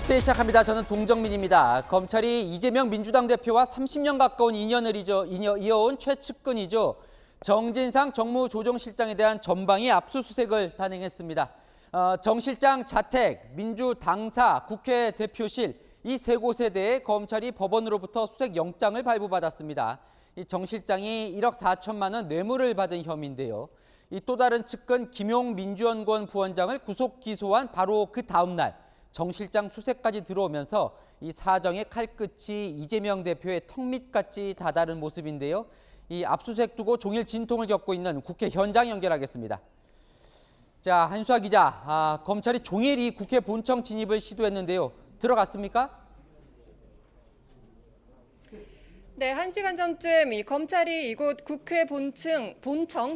뉴스에 시작합니다. 저는 동정민입니다. 검찰이 이재명 민주당 대표와 30년 가까운 인연을 이어온 최측근이죠. 정진상 정무조정실장에 대한 전방위 압수수색을 단행했습니다. 정 실장 자택, 민주당사, 국회 대표실 이 세 곳에 대해 검찰이 법원으로부터 수색영장을 발부받았습니다. 이 정 실장이 1억 4천만 원 뇌물을 받은 혐의인데요. 이 또 다른 측근 김용 민주연구원 부원장을 구속 기소한 바로 그 다음 날 정 실장 수색까지 들어오면서 이 사정의 칼끝이 이재명 대표의 턱밑같이 다다른 모습인데요. 이 압수수색 두고 종일 진통을 겪고 있는 국회 현장 연결하겠습니다. 자, 한수아 기자, 검찰이 종일 이 국회 본청 진입을 시도했는데요. 들어갔습니까? 네, 1시간 전쯤 검찰이 이곳 국회 본청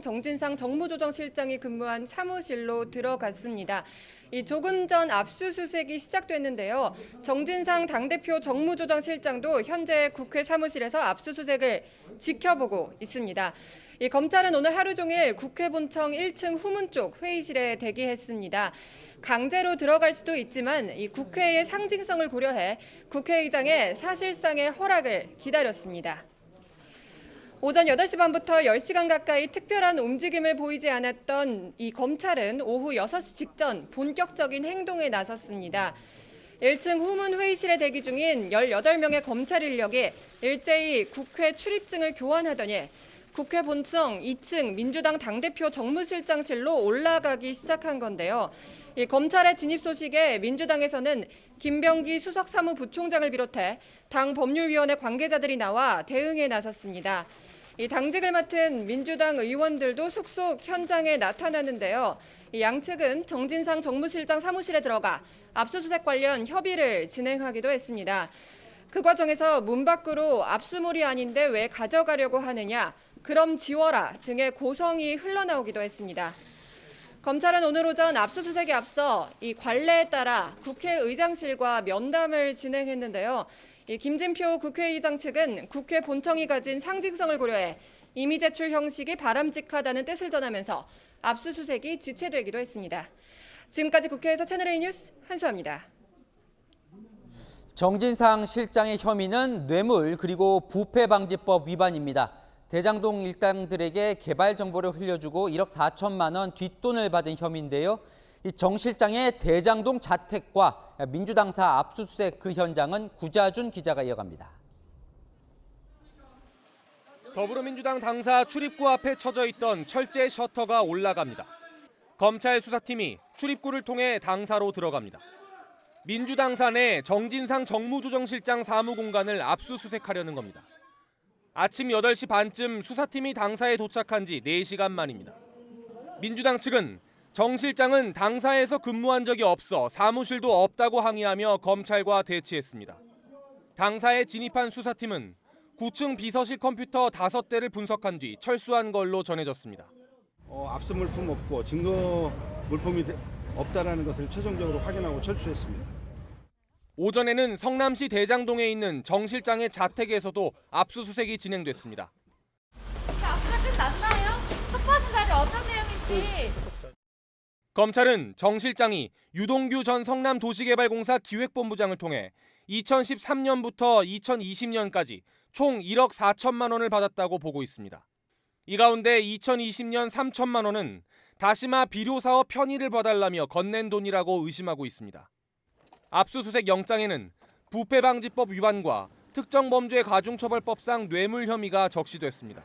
정진상 정무조정실장이 근무한 사무실로 들어갔습니다. 조금 전 압수수색이 시작됐는데요. 정진상 당대표 정무조정실장도 현재 국회 사무실에서 압수수색을 지켜보고 있습니다. 검찰은 오늘 하루 종일 국회 본청 1층 후문 쪽 회의실에 대기했습니다. 강제로 들어갈 수도 있지만 이 국회의 상징성을 고려해 국회의장의 사실상의 허락을 기다렸습니다. 오전 8시 반부터 10시간 가까이 특별한 움직임을 보이지 않았던 이 검찰은 오후 6시 직전 본격적인 행동에 나섰습니다. 1층 후문 회의실에 대기 중인 18명의 검찰 인력이 일제히 국회 출입증을 교환하더니 국회 본청 2층 민주당 당대표 정무실장실로 올라가기 시작한 건데요. 이 검찰의 진입 소식에 민주당에서는 김병기 수석사무부총장을 비롯해 당 법률위원회 관계자들이 나와 대응에 나섰습니다. 이 당직을 맡은 민주당 의원들도 속속 현장에 나타나는데요. 양측은 정진상 정무실장 사무실에 들어가 압수수색 관련 협의를 진행하기도 했습니다. 그 과정에서 문 밖으로 압수물이 아닌데 왜 가져가려고 하느냐, 그럼 지워라 등의 고성이 흘러나오기도 했습니다. 검찰은 오늘 오전 압수수색에 앞서 이 관례에 따라 국회의장실과 면담을 진행했는데요. 김진표 국회의장 측은 국회 본청이 가진 상징성을 고려해 이미 제출 형식이 바람직하다는 뜻을 전하면서 압수수색이 지체되기도 했습니다. 지금까지 국회에서 채널A 뉴스 한수아입니다. 정진상 실장의 혐의는 뇌물 그리고 부패방지법 위반입니다. 대장동 일당들에게 개발 정보를 흘려주고 1억 4천만 원 뒷돈을 받은 혐의인데요. 이 정 실장의 대장동 자택과 민주당사 압수수색 그 현장은 구자준 기자가 이어갑니다. 더불어민주당 당사 출입구 앞에 쳐져 있던 철제 셔터가 올라갑니다. 검찰 수사팀이 출입구를 통해 당사로 들어갑니다. 민주당사 내 정진상 정무조정실장 사무공간을 압수수색하려는 겁니다. 아침 8시 반쯤 수사팀이 당사에 도착한 지 4시간 만입니다. 민주당 측은 정 실장은 당사에서 근무한 적이 없어 사무실도 없다고 항의하며 검찰과 대치했습니다. 당사에 진입한 수사팀은 9층 비서실 컴퓨터 5대를 분석한 뒤 철수한 걸로 전해졌습니다. 압수 물품 없고 증거 물품이 없다라는 것을 최종적으로 확인하고 철수했습니다. 오전에는 성남시 대장동에 있는 정 실장의 자택에서도 압수수색이 진행됐습니다. 압수가 끝났나요? 확보하신 자료 어떤 내용인지. 검찰은 정 실장이 유동규 전 성남도시개발공사 기획본부장을 통해 2013년부터 2020년까지 총 1억 4천만 원을 받았다고 보고 있습니다. 이 가운데 2020년 3천만 원은 다시마 비료사업 편의를 봐달라며 건넨 돈이라고 의심하고 있습니다. 압수수색 영장에는 부패방지법 위반과 특정범죄 가중처벌법상 뇌물 혐의가 적시됐습니다.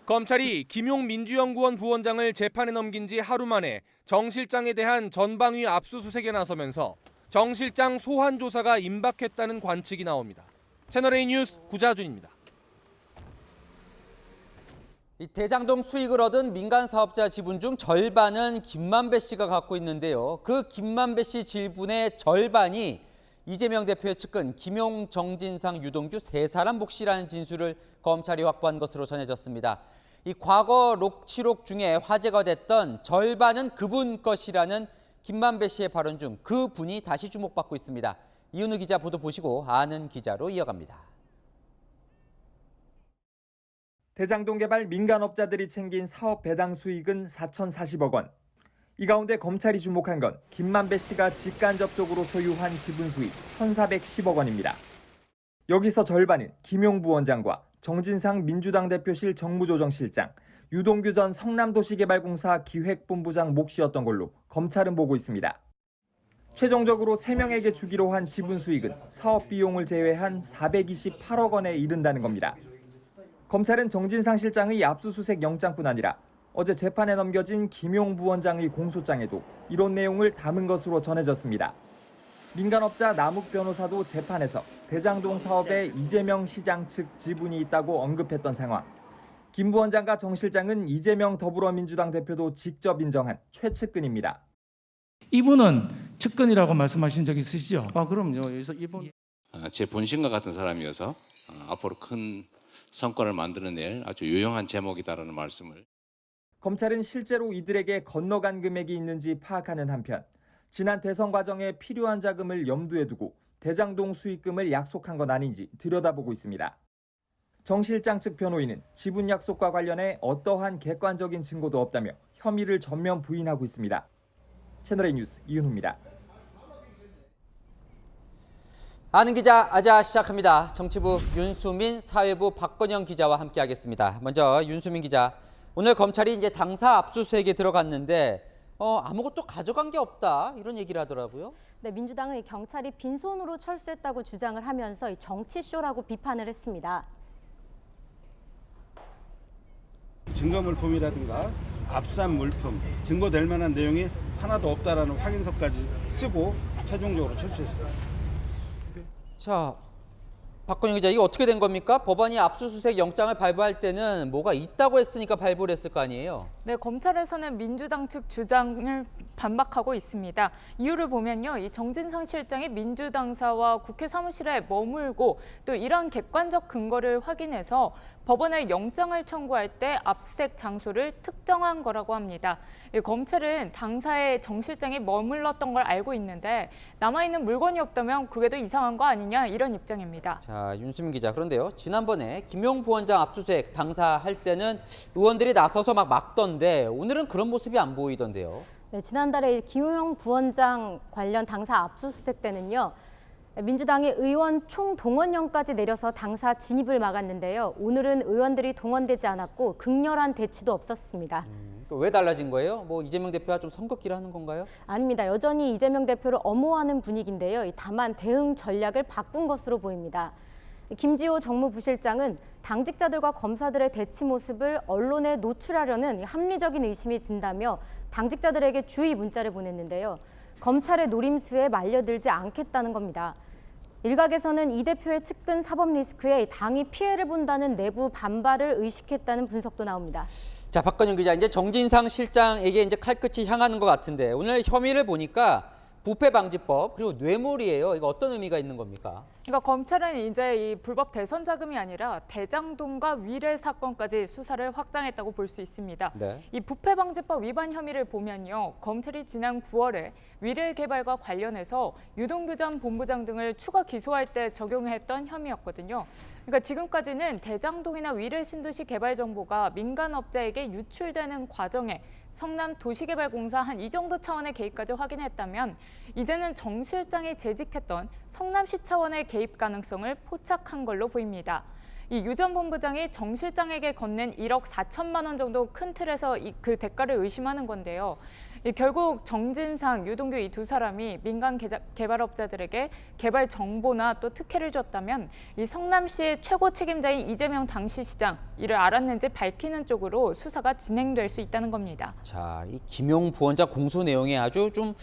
검찰이 김용 민주연구원 부원장을 재판에 넘긴 지 하루 만에 정 실장에 대한 전방위 압수수색에 나서면서 정 실장 소환 조사가 임박했다는 관측이 나옵니다. 채널A 뉴스 구자준입니다. 이 대장동 수익을 얻은 민간 사업자 지분 중 절반은 김만배 씨가 갖고 있는데요. 그 김만배 씨 지분의 절반이 이재명 대표의 측근 김용, 정진상, 유동규 세 사람 몫이라는 진술을 검찰이 확보한 것으로 전해졌습니다. 이 과거 녹취록 중에 화제가 됐던 절반은 그분 것이라는 김만배 씨의 발언 중 그 분이 다시 주목받고 있습니다. 이은우 기자 보도 보시고 아는 기자로 이어갑니다. 대장동 개발 민간업자들이 챙긴 사업 배당 수익은 4,040억 원. 이 가운데 검찰이 주목한 건 김만배 씨가 직간접적으로 소유한 지분 수익 1,410억 원입니다. 여기서 절반은 김용 부원장과 정진상 민주당 대표실 정무조정실장, 유동규 전 성남도시개발공사 기획본부장 몫이었던 걸로 검찰은 보고 있습니다. 최종적으로 3명에게 주기로 한 지분 수익은 사업 비용을 제외한 428억 원에 이른다는 겁니다. 검찰은 정진상 실장의 압수수색 영장뿐 아니라 어제 재판에 넘겨진 김용 부원장의 공소장에도 이런 내용을 담은 것으로 전해졌습니다. 민간업자 남욱 변호사도 재판에서 대장동 사업에 이재명 시장 측 지분이 있다고 언급했던 상황. 김 부원장과 정 실장은 이재명 더불어민주당 대표도 직접 인정한 최측근입니다. 이분은 측근이라고 말씀하신 적 있으시죠? 그럼요. 그래서 이분 제 본심과 같은 사람이어서 앞으로 큰 성과를 만들어낼 아주 유용한 제목이다라는 말씀을. 검찰은 실제로 이들에게 건너간 금액이 있는지 파악하는 한편 지난 대선 과정에 필요한 자금을 염두에 두고 대장동 수익금을 약속한 건 아닌지 들여다보고 있습니다. 정 실장 측 변호인은 지분 약속과 관련해 어떠한 객관적인 증거도 없다며 혐의를 전면 부인하고 있습니다. 채널A 뉴스 이윤우입니다. 아는 기자 아자 시작합니다. 정치부 윤수민, 사회부 박건영 기자와 함께하겠습니다. 먼저 윤수민 기자, 오늘 검찰이 이제 당사 압수수색에 들어갔는데 아무것도 가져간 게 없다 이런 얘기를 하더라고요. 네, 민주당은 경찰이 빈손으로 철수했다고 주장을 하면서 정치쇼라고 비판을 했습니다. 증거 물품이라든가 압수한 물품, 증거될 만한 내용이 하나도 없다라는 확인서까지 쓰고 최종적으로 철수했습니다. 자, 박건영 기자, 이게 어떻게 된 겁니까? 법원이 압수수색 영장을 발부할 때는 뭐가 있다고 했으니까 발부를 했을 거 아니에요? 네, 검찰에서는 민주당 측 주장을 반박하고 있습니다. 이유를 보면요, 이 정진상 실장이 민주당사와 국회 사무실에 머물고 또 이러한 객관적 근거를 확인해서 법원에 영장을 청구할 때 압수수색 장소를 특정한 거라고 합니다. 검찰은 당사에 정 실장이 머물렀던 걸 알고 있는데 남아있는 물건이 없다면 그게 더 이상한 거 아니냐 이런 입장입니다. 자, 윤수민 기자, 그런데요, 지난번에 김용 부원장 압수수색 당사할 때는 의원들이 나서서 막 막던데 오늘은 그런 모습이 안 보이던데요. 네, 지난달에 김용 부원장 관련 당사 압수수색 때는요. 민주당이 의원 총동원령까지 내려서 당사 진입을 막았는데요. 오늘은 의원들이 동원되지 않았고 극렬한 대치도 없었습니다. 왜 달라진 거예요? 뭐 이재명 대표와 좀 선긋기를 하는 건가요? 아닙니다. 여전히 이재명 대표를 엄호하는 분위기인데요. 다만 대응 전략을 바꾼 것으로 보입니다. 김지호 정무부실장은 당직자들과 검사들의 대치 모습을 언론에 노출하려는 합리적인 의심이 든다며 당직자들에게 주의 문자를 보냈는데요. 검찰의 노림수에 말려들지 않겠다는 겁니다. 일각에서는 이 대표의 측근 사법 리스크에 당이 피해를 본다는 내부 반발을 의식했다는 분석도 나옵니다. 자, 박건영 기자, 이제 정진상 실장에게 이제 칼끝이 향하는 것 같은데 오늘 혐의를 보니까 부패방지법 그리고 뇌물이에요. 이거 어떤 의미가 있는 겁니까? 그러니까 검찰은 이제 이 불법 대선 자금이 아니라 대장동과 위례 사건까지 수사를 확장했다고 볼 수 있습니다. 네. 이 부패방지법 위반 혐의를 보면요, 검찰이 지난 9월에 위례 개발과 관련해서 유동규 전 본부장 등을 추가 기소할 때 적용했던 혐의였거든요. 그러니까 지금까지는 대장동이나 위례 신도시 개발 정보가 민간업자에게 유출되는 과정에 성남도시개발공사 한 이 정도 차원의 개입까지 확인했다면 이제는 정 실장이 재직했던 성남시 차원의 개입 가능성을 포착한 걸로 보입니다. 이 유 전 본부장이 정 실장에게 건넨 1억 4천만 원 정도 큰 틀에서 그 대가를 의심하는 건데요. 결국 정진상, 유동규 이 두 사람이 민간 개발업자들에게 개발 정보나 또 특혜를 줬다면 이 성남시의 최고 책임자인 이재명 당시 시장 이를 알았는지 밝히는 쪽으로 수사가 진행될 수 있다는 겁니다. 자, 이 김용 부원장 공소 내용에 아주 좀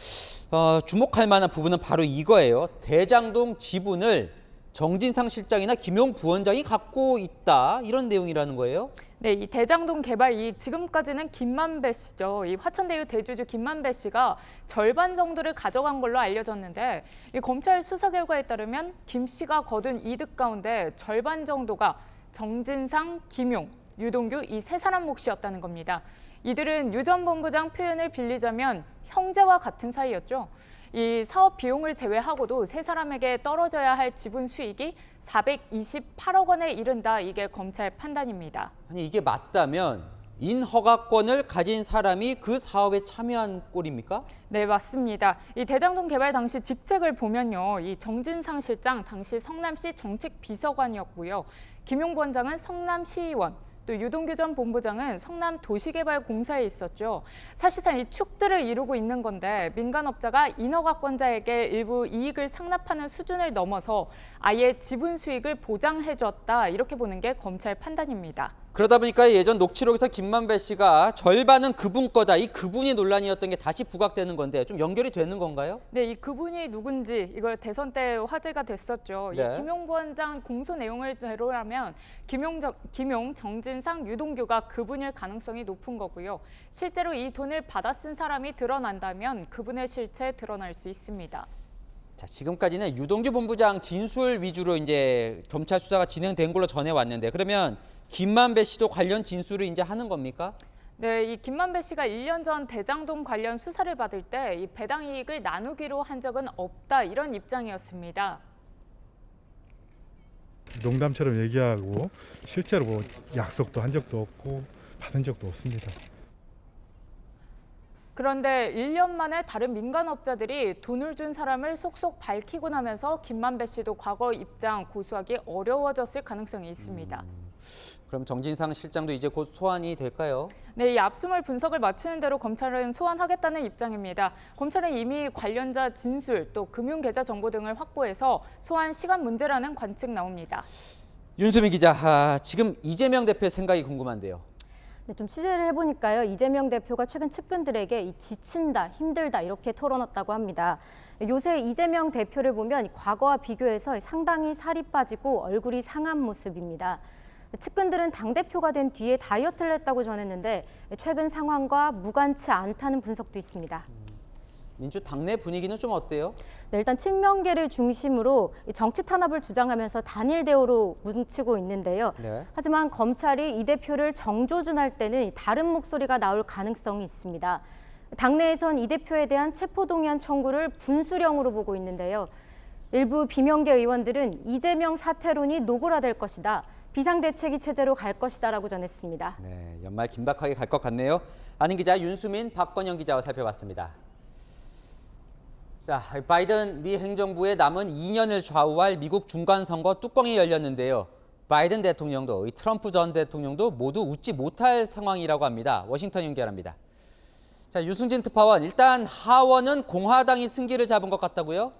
주목할 만한 부분은 바로 이거예요. 대장동 지분을 정진상 실장이나 김용 부원장이 갖고 있다 이런 내용이라는 거예요. 네, 이 대장동 개발 지금까지는 김만배 씨죠. 이 화천대유 대주주 김만배 씨가 절반 정도를 가져간 걸로 알려졌는데 이 검찰 수사 결과에 따르면 김 씨가 거둔 이득 가운데 절반 정도가 정진상, 김용, 유동규 이 세 사람 몫이었다는 겁니다. 이들은 유 전 본부장 표현을 빌리자면 형제와 같은 사이였죠. 이 사업 비용을 제외하고도 세 사람에게 떨어져야 할 지분 수익이 428억 원에 이른다. 이게 검찰 판단입니다. 아니, 이게 맞다면 인허가권을 가진 사람이 그 사업에 참여한 꼴입니까? 네, 맞습니다. 이 대장동 개발 당시 직책을 보면요. 이 정진상 실장 당시 성남시 정책비서관이었고요. 김용부 원장은 성남시의원, 또 유동규 전 본부장은 성남도시개발공사에 있었죠. 사실상 이 축들을 이루고 있는 건데 민간업자가 인허가권자에게 일부 이익을 상납하는 수준을 넘어서 아예 지분 수익을 보장해줬다 이렇게 보는 게 검찰 판단입니다. 그러다 보니까 예전 녹취록에서 김만배 씨가 절반은 그분 거다. 이 그분이 논란이었던 게 다시 부각되는 건데 좀 연결이 되는 건가요? 네, 이 그분이 누군지 이걸 대선 때 화제가 됐었죠. 네. 이 김용부 원장 공소 내용을 대로라면 김용, 정진상, 유동규가 그분일 가능성이 높은 거고요. 실제로 이 돈을 받아 쓴 사람이 드러난다면 그분의 실체 드러날 수 있습니다. 자, 지금까지는 유동규 본부장 진술 위주로 이제 검찰 수사가 진행된 걸로 전해왔는데 그러면 김만배 씨도 관련 진술을 이제 하는 겁니까? 네, 이 김만배 씨가 1년 전 대장동 관련 수사를 받을 때 이 배당 이익을 나누기로 한 적은 없다 이런 입장이었습니다. 농담처럼 얘기하고 실제로 뭐 약속도 한 적도 없고 받은 적도 없습니다. 그런데 1년 만에 다른 민간업자들이 돈을 준 사람을 속속 밝히고 나면서 김만배 씨도 과거 입장 고수하기 어려워졌을 가능성이 있습니다. 그럼 정진상 실장도 이제 곧 소환이 될까요? 네, 이 압수물 분석을 마치는 대로 검찰은 소환하겠다는 입장입니다. 검찰은 이미 관련자 진술, 또 금융계좌 정보 등을 확보해서 소환 시간 문제라는 관측 나옵니다. 윤수민 기자, 지금 이재명 대표의 생각이 궁금한데요. 네, 좀 취재를 해보니까요. 이재명 대표가 최근 측근들에게 지친다, 힘들다 이렇게 털어놨다고 합니다. 요새 이재명 대표를 보면 과거와 비교해서 상당히 살이 빠지고 얼굴이 상한 모습입니다. 측근들은 당대표가 된 뒤에 다이어트를 했다고 전했는데 최근 상황과 무관치 않다는 분석도 있습니다. 민주 당내 분위기는 좀 어때요? 네, 일단 친명계를 중심으로 정치 탄압을 주장하면서 단일 대우로 뭉치고 있는데요. 네. 하지만 검찰이 이 대표를 정조준할 때는 다른 목소리가 나올 가능성이 있습니다. 당내에선 이 대표에 대한 체포동의안 청구를 분수령으로 보고 있는데요. 일부 비명계 의원들은 이재명 사퇴론이 노골화될 것이다. 비상대책이 체제로 갈 것이다라고 전했습니다. 네, 연말 긴박하게 갈 것 같네요. 아는 기자 윤수민, 박건영 기자와 살펴봤습니다. 자, 바이든 미 행정부의 남은 2년을 좌우할 미국 중간선거 뚜껑이 열렸는데요. 바이든 대통령도 트럼프 전 대통령도 모두 웃지 못할 상황이라고 합니다. 워싱턴 연결합니다. 자, 유승진 특파원, 일단 하원은 공화당이 승기를 잡은 것 같다고요?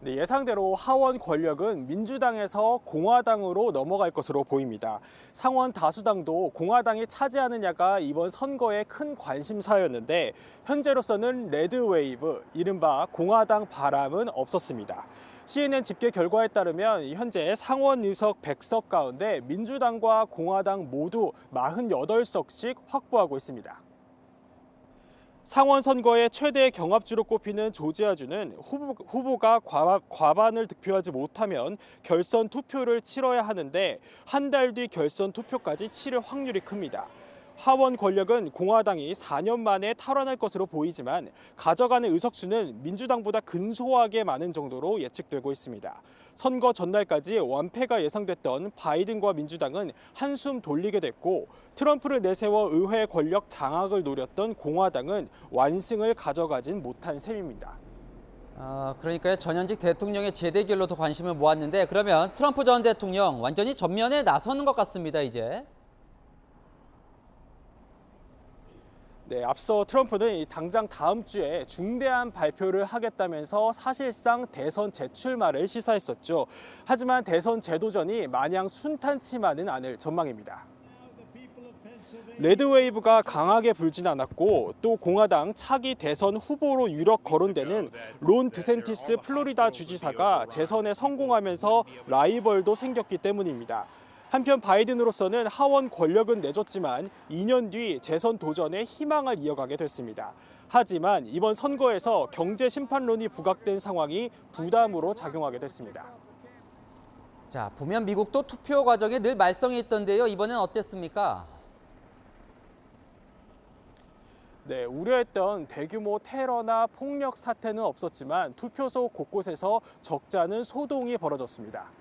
네, 예상대로 하원 권력은 민주당에서 공화당으로 넘어갈 것으로 보입니다. 상원 다수당도 공화당이 차지하느냐가 이번 선거의 큰 관심사였는데 현재로서는 레드웨이브, 이른바 공화당 바람은 없었습니다. CNN 집계 결과에 따르면 현재 상원 의석 100석 가운데 민주당과 공화당 모두 48석씩 확보하고 있습니다. 상원 선거의 최대 경합주로 꼽히는 조지아주는 후보가 과반을 득표하지 못하면 결선 투표를 치러야 하는데 한 달 뒤 결선 투표까지 치를 확률이 큽니다. 하원 권력은 공화당이 4년 만에 탈환할 것으로 보이지만 가져가는 의석수는 민주당보다 근소하게 많은 정도로 예측되고 있습니다. 선거 전날까지 완패가 예상됐던 바이든과 민주당은 한숨 돌리게 됐고 트럼프를 내세워 의회 권력 장악을 노렸던 공화당은 완승을 가져가진 못한 셈입니다. 그러니까 전현직 대통령의 재대결로 더 관심을 모았는데 그러면 트럼프 전 대통령 완전히 전면에 나서는 것 같습니다, 이제. 네, 앞서 트럼프는 당장 다음 주에 중대한 발표를 하겠다면서 사실상 대선 재출마를 시사했었죠. 하지만 대선 재도전이 마냥 순탄치만은 않을 전망입니다. 레드웨이브가 강하게 불진 않았고 또 공화당 차기 대선 후보로 유력 거론되는 론 드센티스 플로리다 주지사가 재선에 성공하면서 라이벌도 생겼기 때문입니다. 한편 바이든으로서는 하원 권력은 내줬지만 2년 뒤 재선 도전에 희망을 이어가게 됐습니다. 하지만 이번 선거에서 경제 심판론이 부각된 상황이 부담으로 작용하게 됐습니다. 자, 보면 미국도 투표 과정에 늘 말썽이 있던데요. 이번엔 어땠습니까? 네, 우려했던 대규모 테러나 폭력 사태는 없었지만 투표소 곳곳에서 적잖은 소동이 벌어졌습니다.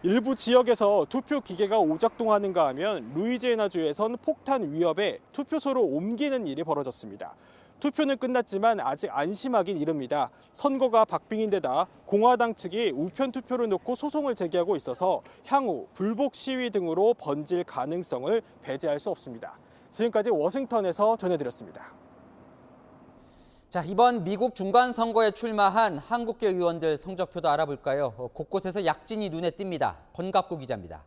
일부 지역에서 투표 기계가 오작동하는가 하면 루이지애나주에선 폭탄 위협에 투표소를 옮기는 일이 벌어졌습니다. 투표는 끝났지만 아직 안심하긴 이릅니다. 선거가 박빙인 데다 공화당 측이 우편 투표를 놓고 소송을 제기하고 있어서 향후 불복 시위 등으로 번질 가능성을 배제할 수 없습니다. 지금까지 워싱턴에서 전해드렸습니다. 자, 이번 미국 중간 선거에 출마한 한국계 의원들 성적표도 알아볼까요? 곳곳에서 약진이 눈에 띕니다. 권갑구 기자입니다.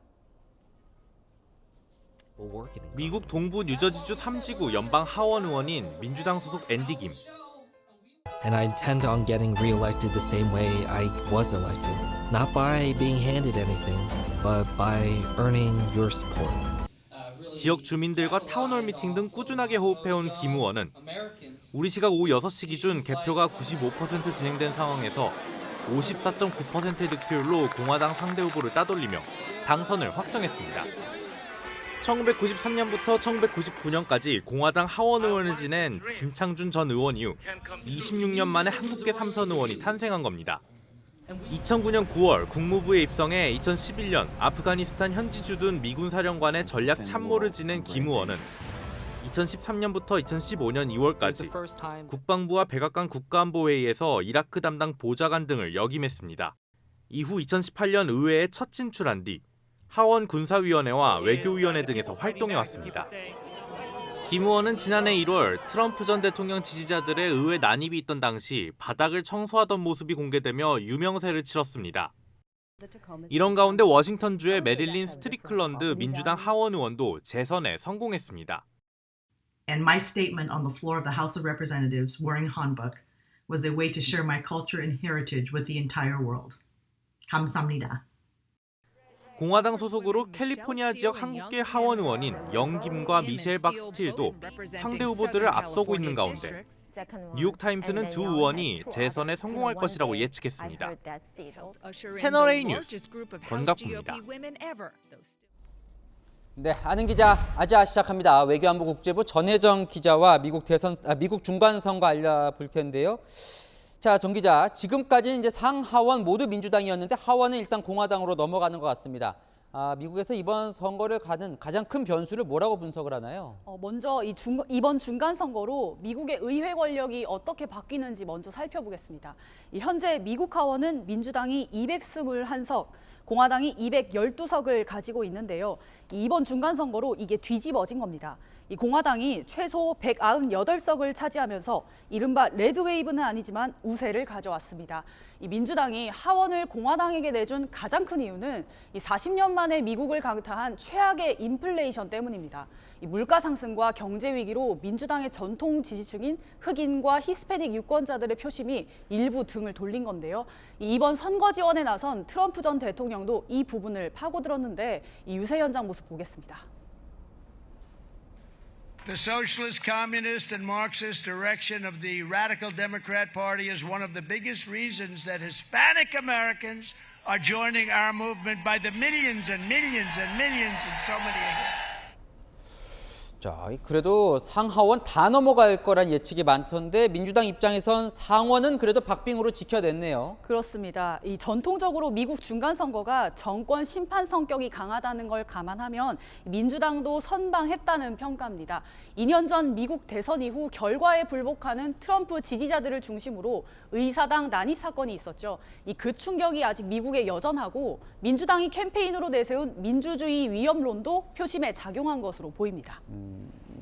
미국 동부 뉴저지주 3지구 연방 하원 의원인 민주당 소속 앤디 김. And I intend on getting re-elected the same way I was elected, not by being handed anything, but by earning your support. 지역 주민들과 타운홀 미팅 등 꾸준하게 호흡해온 김 의원은 우리 시각 오후 6시 기준 개표가 95% 진행된 상황에서 54.9%의 득표율로 공화당 상대 후보를 따돌리며 당선을 확정했습니다. 1993년부터 1999년까지 공화당 하원 의원을 지낸 김창준 전 의원 이후 26년 만에 한국계 3선 의원이 탄생한 겁니다. 2009년 9월 국무부에 입성해 2011년 아프가니스탄 현지 주둔 미군 사령관의 전략 참모를 지낸 김 의원은 2013년부터 2015년 2월까지 국방부와 백악관 국가안보회의에서 이라크 담당 보좌관 등을 역임했습니다. 이후 2018년 의회에 첫 진출한 뒤 하원 군사위원회와 외교위원회 등에서 활동해왔습니다. 김 의원은 지난해 1월 트럼프 전 대통령 지지자들의 의회 난입이 있던 당시 바닥을 청소하던 모습이 공개되며 유명세를 치렀습니다. 이런 가운데 워싱턴주의 메릴린 스트리클런드 민주당 하원 의원도 재선에 성공했습니다. And my statement on the floor of the House of Representatives wearing hanbok was a way to share my culture and heritage with the entire world. 감사합니다. 공화당 소속으로 캘리포니아 지역 한국계 하원 의원인 영김과 미셸 박스틸도 상대 후보들을 앞서고 있는 가운데 뉴욕타임스는 두 의원이 재선에 성공할 것이라고 예측했습니다. 채널A 뉴스 권갑구입니다. 네, 아는 기자 아자 시작합니다. 외교안보 국제부 전혜정 기자와 미국 중간 선거 알려볼 텐데요. 자, 정 기자, 지금까지 이제 상하원 모두 민주당이었는데 하원은 일단 공화당으로 넘어가는 것 같습니다. 미국에서 이번 선거를 가는 가장 큰 변수를 뭐라고 분석을 하나요? 먼저 이번 중간 선거로 미국의 의회 권력이 어떻게 바뀌는지 먼저 살펴보겠습니다. 현재 미국 하원은 민주당이 221석, 공화당이 212석을 가지고 있는데요. 이번 중간 선거로 이게 뒤집어진 겁니다. 이 공화당이 최소 198석을 차지하면서 이른바 레드웨이브는 아니지만 우세를 가져왔습니다. 이 민주당이 하원을 공화당에게 내준 가장 큰 이유는 이 40년 만에 미국을 강타한 최악의 인플레이션 때문입니다. 이 물가 상승과 경제 위기로 민주당의 전통 지지층인 흑인과 히스패닉 유권자들의 표심이 일부 등을 돌린 건데요. 이번 선거 지원에 나선 트럼프 전 대통령도 이 부분을 파고들었는데 이 유세 현장 모습 보겠습니다. The socialist, communist, and Marxist direction of the radical Democrat Party is one of the biggest reasons that Hispanic Americans are joining our movement by the millions and millions and millions and so many again. 자, 그래도 상하원 다 넘어갈 거란 예측이 많던데 민주당 입장에선 상원은 그래도 박빙으로 지켜냈네요. 그렇습니다. 이 전통적으로 미국 중간 선거가 정권 심판 성격이 강하다는 걸 감안하면 민주당도 선방했다는 평가입니다. 2년 전 미국 대선 이후 결과에 불복하는 트럼프 지지자들을 중심으로 의사당 난입 사건이 있었죠. 그 충격이 아직 미국에 여전하고 민주당이 캠페인으로 내세운 민주주의 위협론도 표심에 작용한 것으로 보입니다.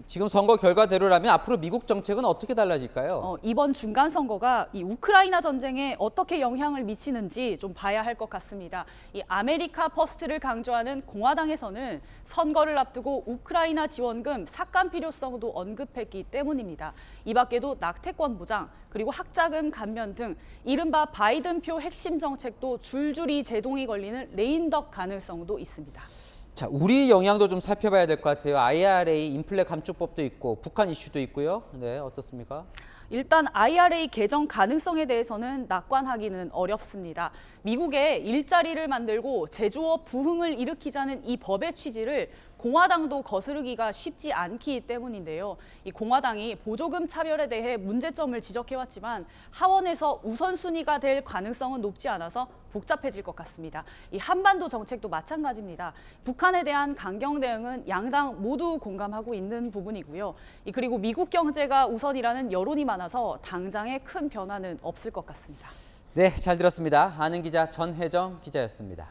지금 선거 결과대로라면 앞으로 미국 정책은 어떻게 달라질까요? 이번 중간 선거가 이 우크라이나 전쟁에 어떻게 영향을 미치는지 좀 봐야 할 것 같습니다. 이 아메리카 퍼스트를 강조하는 공화당에서는 선거를 앞두고 우크라이나 지원금 삭감 필요성도 언급했기 때문입니다. 이 밖에도 낙태권 보장, 그리고 학자금 감면 등 이른바 바이든표 핵심 정책도 줄줄이 제동이 걸리는 레임덕 가능성도 있습니다. 자, 우리 영향도 좀 살펴봐야 될 것 같아요. IRA 인플레 감축법도 있고 북한 이슈도 있고요. 네, 어떻습니까? 일단 IRA 개정 가능성에 대해서는 낙관하기는 어렵습니다. 미국에 일자리를 만들고 제조업 부흥을 일으키자는 이 법의 취지를 공화당도 거스르기가 쉽지 않기 때문인데요. 이 공화당이 보조금 차별에 대해 문제점을 지적해왔지만 하원에서 우선순위가 될 가능성은 높지 않아서 복잡해질 것 같습니다. 이 한반도 정책도 마찬가지입니다. 북한에 대한 강경 대응은 양당 모두 공감하고 있는 부분이고요. 그리고 미국 경제가 우선이라는 여론이 많아서 당장의 큰 변화는 없을 것 같습니다. 네, 잘 들었습니다. 아는 기자 전혜정 기자였습니다.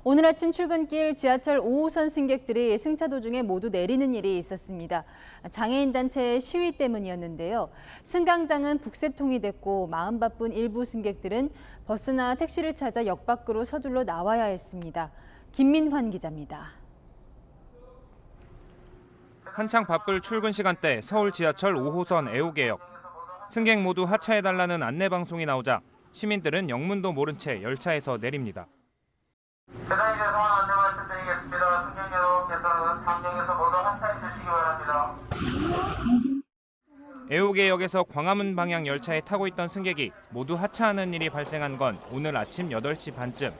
오늘 아침 출근길 지하철 5호선 승객들이 승차 도중에 모두 내리는 일이 있었습니다. 장애인 단체의 시위 때문이었는데요. 승강장은 북새통이 됐고 마음 바쁜 일부 승객들은 버스나 택시를 찾아 역 밖으로 서둘러 나와야 했습니다. 김민환 기자입니다. 한창 바쁠 출근 시간대 서울 지하철 5호선 애호개역. 승객 모두 하차해달라는 안내방송이 나오자 시민들은 영문도 모른 채 열차에서 내립니다. 계단에 대해서 안내 말씀드리겠습니다. 승객 여러분께서는 장경에서 모두 하차해 주시기 바랍니다. 애호개역에서 광화문 방향 열차에 타고 있던 승객이 모두 하차하는 일이 발생한 건 오늘 아침 8시 반쯤.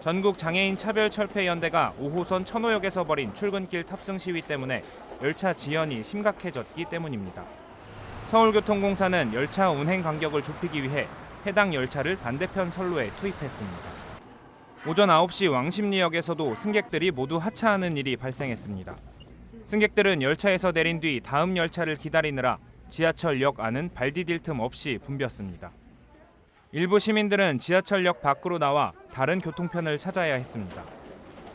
전국 장애인 차별철폐연대가 5호선 천호역에서 벌인 출근길 탑승 시위 때문에 열차 지연이 심각해졌기 때문입니다. 서울교통공사는 열차 운행 간격을 좁히기 위해 해당 열차를 반대편 선로에 투입했습니다. 오전 9시 왕십리역에서도 승객들이 모두 하차하는 일이 발생했습니다. 승객들은 열차에서 내린 뒤 다음 열차를 기다리느라 지하철역 안은 발 디딜 틈 없이 붐볐습니다. 일부 시민들은 지하철역 밖으로 나와 다른 교통편을 찾아야 했습니다.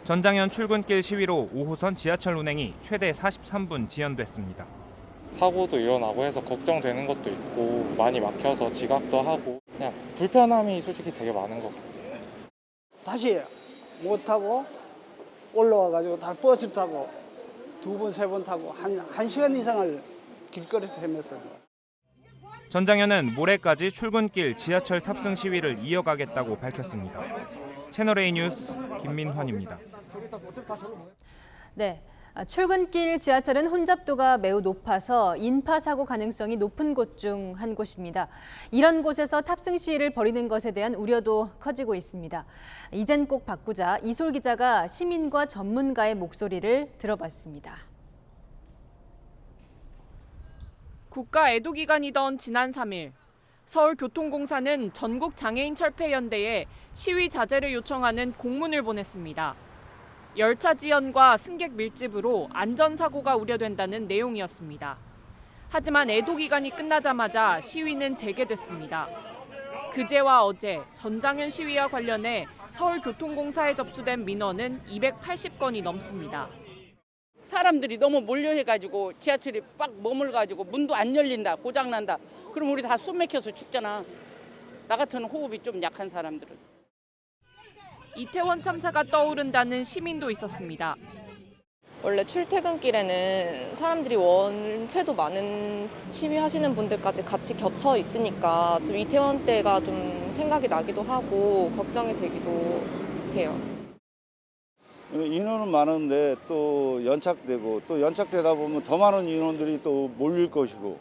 전장현 출근길 시위로 5호선 지하철 운행이 최대 43분 지연됐습니다. 사고도 일어나고 해서 걱정되는 것도 있고 많이 막혀서 지각도 하고 그냥 불편함이 솔직히 되게 많은 것 같아요. 다시 못 타고 올라와가지고 다 버스 타고 2번, 3번 타고 한 시간 이상을 길거리에서 헤맸습니다. 전장현은 모레까지 출근길 지하철 탑승 시위를 이어가겠다고 밝혔습니다. 채널A 뉴스 김민환입니다. 네. 출근길 지하철은 혼잡도가 매우 높아서 인파 사고 가능성이 높은 곳 중 한 곳입니다. 이런 곳에서 탑승 시위를 벌이는 것에 대한 우려도 커지고 있습니다. 이젠 꼭 바꾸자 이솔 기자가 시민과 전문가의 목소리를 들어봤습니다. 국가 애도기간이던 지난 3일, 서울교통공사는 전국장애인철폐연대에 시위 자제를 요청하는 공문을 보냈습니다. 열차 지연과 승객 밀집으로 안전사고가 우려된다는 내용이었습니다. 하지만 애도기간이 끝나자마자 시위는 재개됐습니다. 그제와 어제 전장현 시위와 관련해 서울교통공사에 접수된 민원은 280건이 넘습니다. 사람들이 너무 몰려해가지고 지하철이 빡 머물가지고 문도 안 열린다, 고장난다. 그럼 우리 다 숨 막혀서 죽잖아. 나 같은 호흡이 좀 약한 사람들은. 이태원 참사가 떠오른다는 시민도 있었습니다. 원래 출퇴근길에는 사람들이 원체도 많은 시위하시는 분들까지 같이 겹쳐 있으니까 좀 이태원 때가 좀 생각이 나기도 하고 걱정이 되기도 해요. 인원은 많은데 또 연착되고 또 연착되다 보면 더 많은 인원들이 또 몰릴 것이고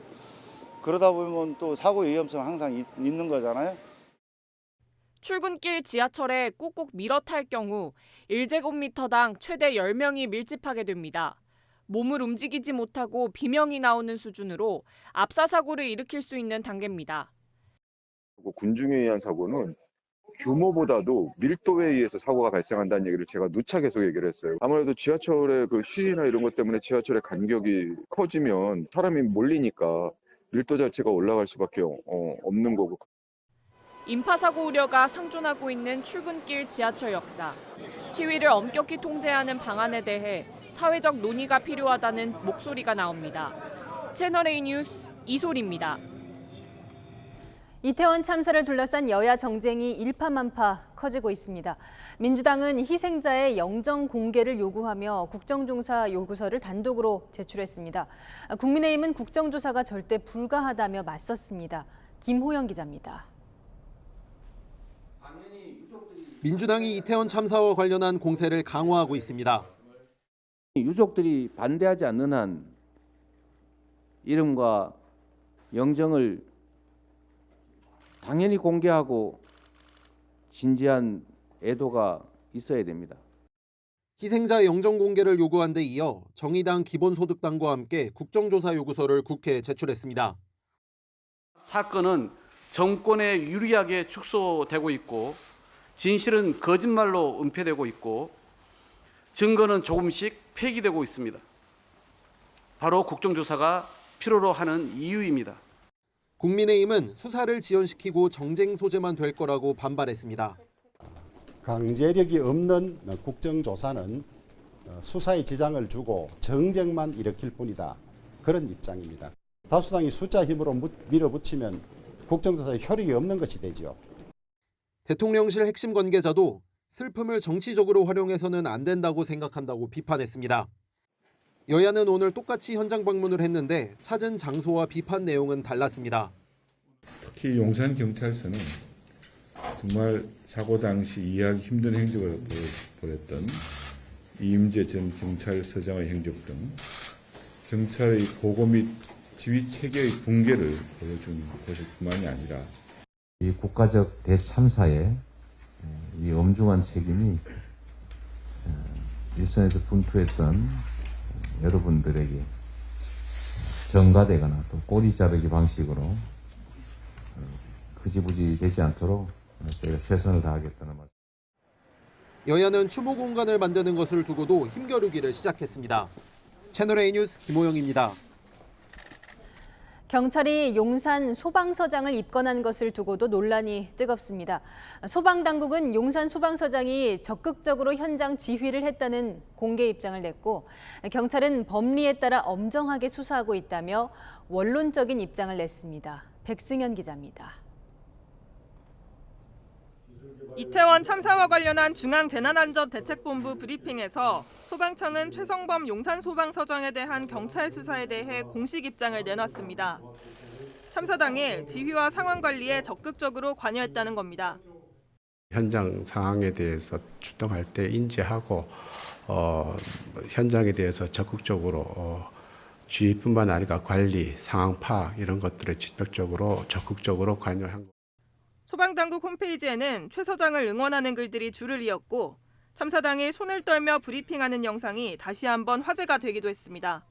그러다 보면 또 사고 위험성 항상 있는 거잖아요. 출근길 지하철에 꾹꾹 밀어 탈 경우 1제곱미터당 최대 10명이 밀집하게 됩니다. 몸을 움직이지 못하고 비명이 나오는 수준으로 압사사고를 일으킬 수 있는 단계입니다. 군중에 의한 사고는 규모보다도 밀도에 의해서 사고가 발생한다는 얘기를 제가 누차 계속 얘기를 했어요. 아무래도 지하철의 그 시위나 이런 것 때문에 지하철의 간격이 커지면 사람이 몰리니까 밀도 자체가 올라갈 수밖에 없는 거고. 인파사고 우려가 상존하고 있는 출근길 지하철 역사. 시위를 엄격히 통제하는 방안에 대해 사회적 논의가 필요하다는 목소리가 나옵니다. 채널A 뉴스 이솔입니다. 이태원 참사를 둘러싼 여야 정쟁이 일파만파 커지고 있습니다. 민주당은 희생자의 영정 공개를 요구하며 국정조사 요구서를 단독으로 제출했습니다. 국민의힘은 국정조사가 절대 불가하다며 맞섰습니다. 김호영 기자입니다. 민주당이 이태원 참사와 관련한 공세를 강화하고 있습니다. 유족들이 반대하지 않는 한 이름과 영정을 당연히 공개하고 진지한 애도가 있어야 됩니다. 희생자 영정 공개를 요구한 데 이어 정의당 기본소득당과 함께 국정조사 요구서를 국회에 제출했습니다. 사건은 정권에 유리하게 축소되고 있고 진실은 거짓말로 은폐되고 있고 증거는 조금씩 폐기되고 있습니다. 바로 국정조사가 필요로 하는 이유입니다. 국민의힘은 수사를 지연시키고 정쟁 소재만 될 거라고 반발했습니다. 강제력이 없는 국정조사는 수사에 지장을 주고 정쟁만 일으킬 뿐이다. 그런 입장입니다. 다수당이 숫자 힘으로 밀어붙이면 국정조사에 효력이 없는 것이 되죠. 대통령실 핵심 관계자도 슬픔을 정치적으로 활용해서는 안 된다고 생각한다고 비판했습니다. 여야는 오늘 똑같이 현장 방문을 했는데 찾은 장소와 비판 내용은 달랐습니다. 특히 용산경찰서는 정말 사고 당시 이해하기 힘든 행적을 벌였던 이임재 전 경찰서장의 행적 등 경찰의 보고 및 지휘 체계의 붕괴를 보여준 것일 뿐만이 아니라 이 국가적 대참사에 이 엄중한 책임이 일선에서 분투했던 여러분들에게 전가되거나 또 꼬리 자르기 방식으로 흐지부지 되지 않도록 저희가 최선을 다하겠다는 말씀. 여야는 추모 공간을 만드는 것을 두고도 힘겨루기를 시작했습니다. 채널A 뉴스 김호영입니다. 경찰이 용산 소방서장을 입건한 것을 두고도 논란이 뜨겁습니다. 소방당국은 용산 소방서장이 적극적으로 현장 지휘를 했다는 공개 입장을 냈고 경찰은 법리에 따라 엄정하게 수사하고 있다며 원론적인 입장을 냈습니다. 백승현 기자입니다. 이태원 참사와 관련한 중앙재난안전대책본부 브리핑에서 소방청은 최성범 용산소방서장에 대한 경찰 수사에 대해 공식 입장을 내놨습니다. 참사 당일 지휘와 상황 관리에 적극적으로 관여했다는 겁니다. 현장 상황에 대해서 출동할 때 인지하고 현장에 대해서 적극적으로 지휘뿐만 아니라 관리, 상황 파악 이런 것들을 직접적으로 적극적으로 관여한 겁니다. 소방당국 홈페이지에는 최 서장을 응원하는 글들이 줄을 이었고 참사 당일 손을 떨며 브리핑하는 영상이 다시 한번 화제가 되기도 했습니다.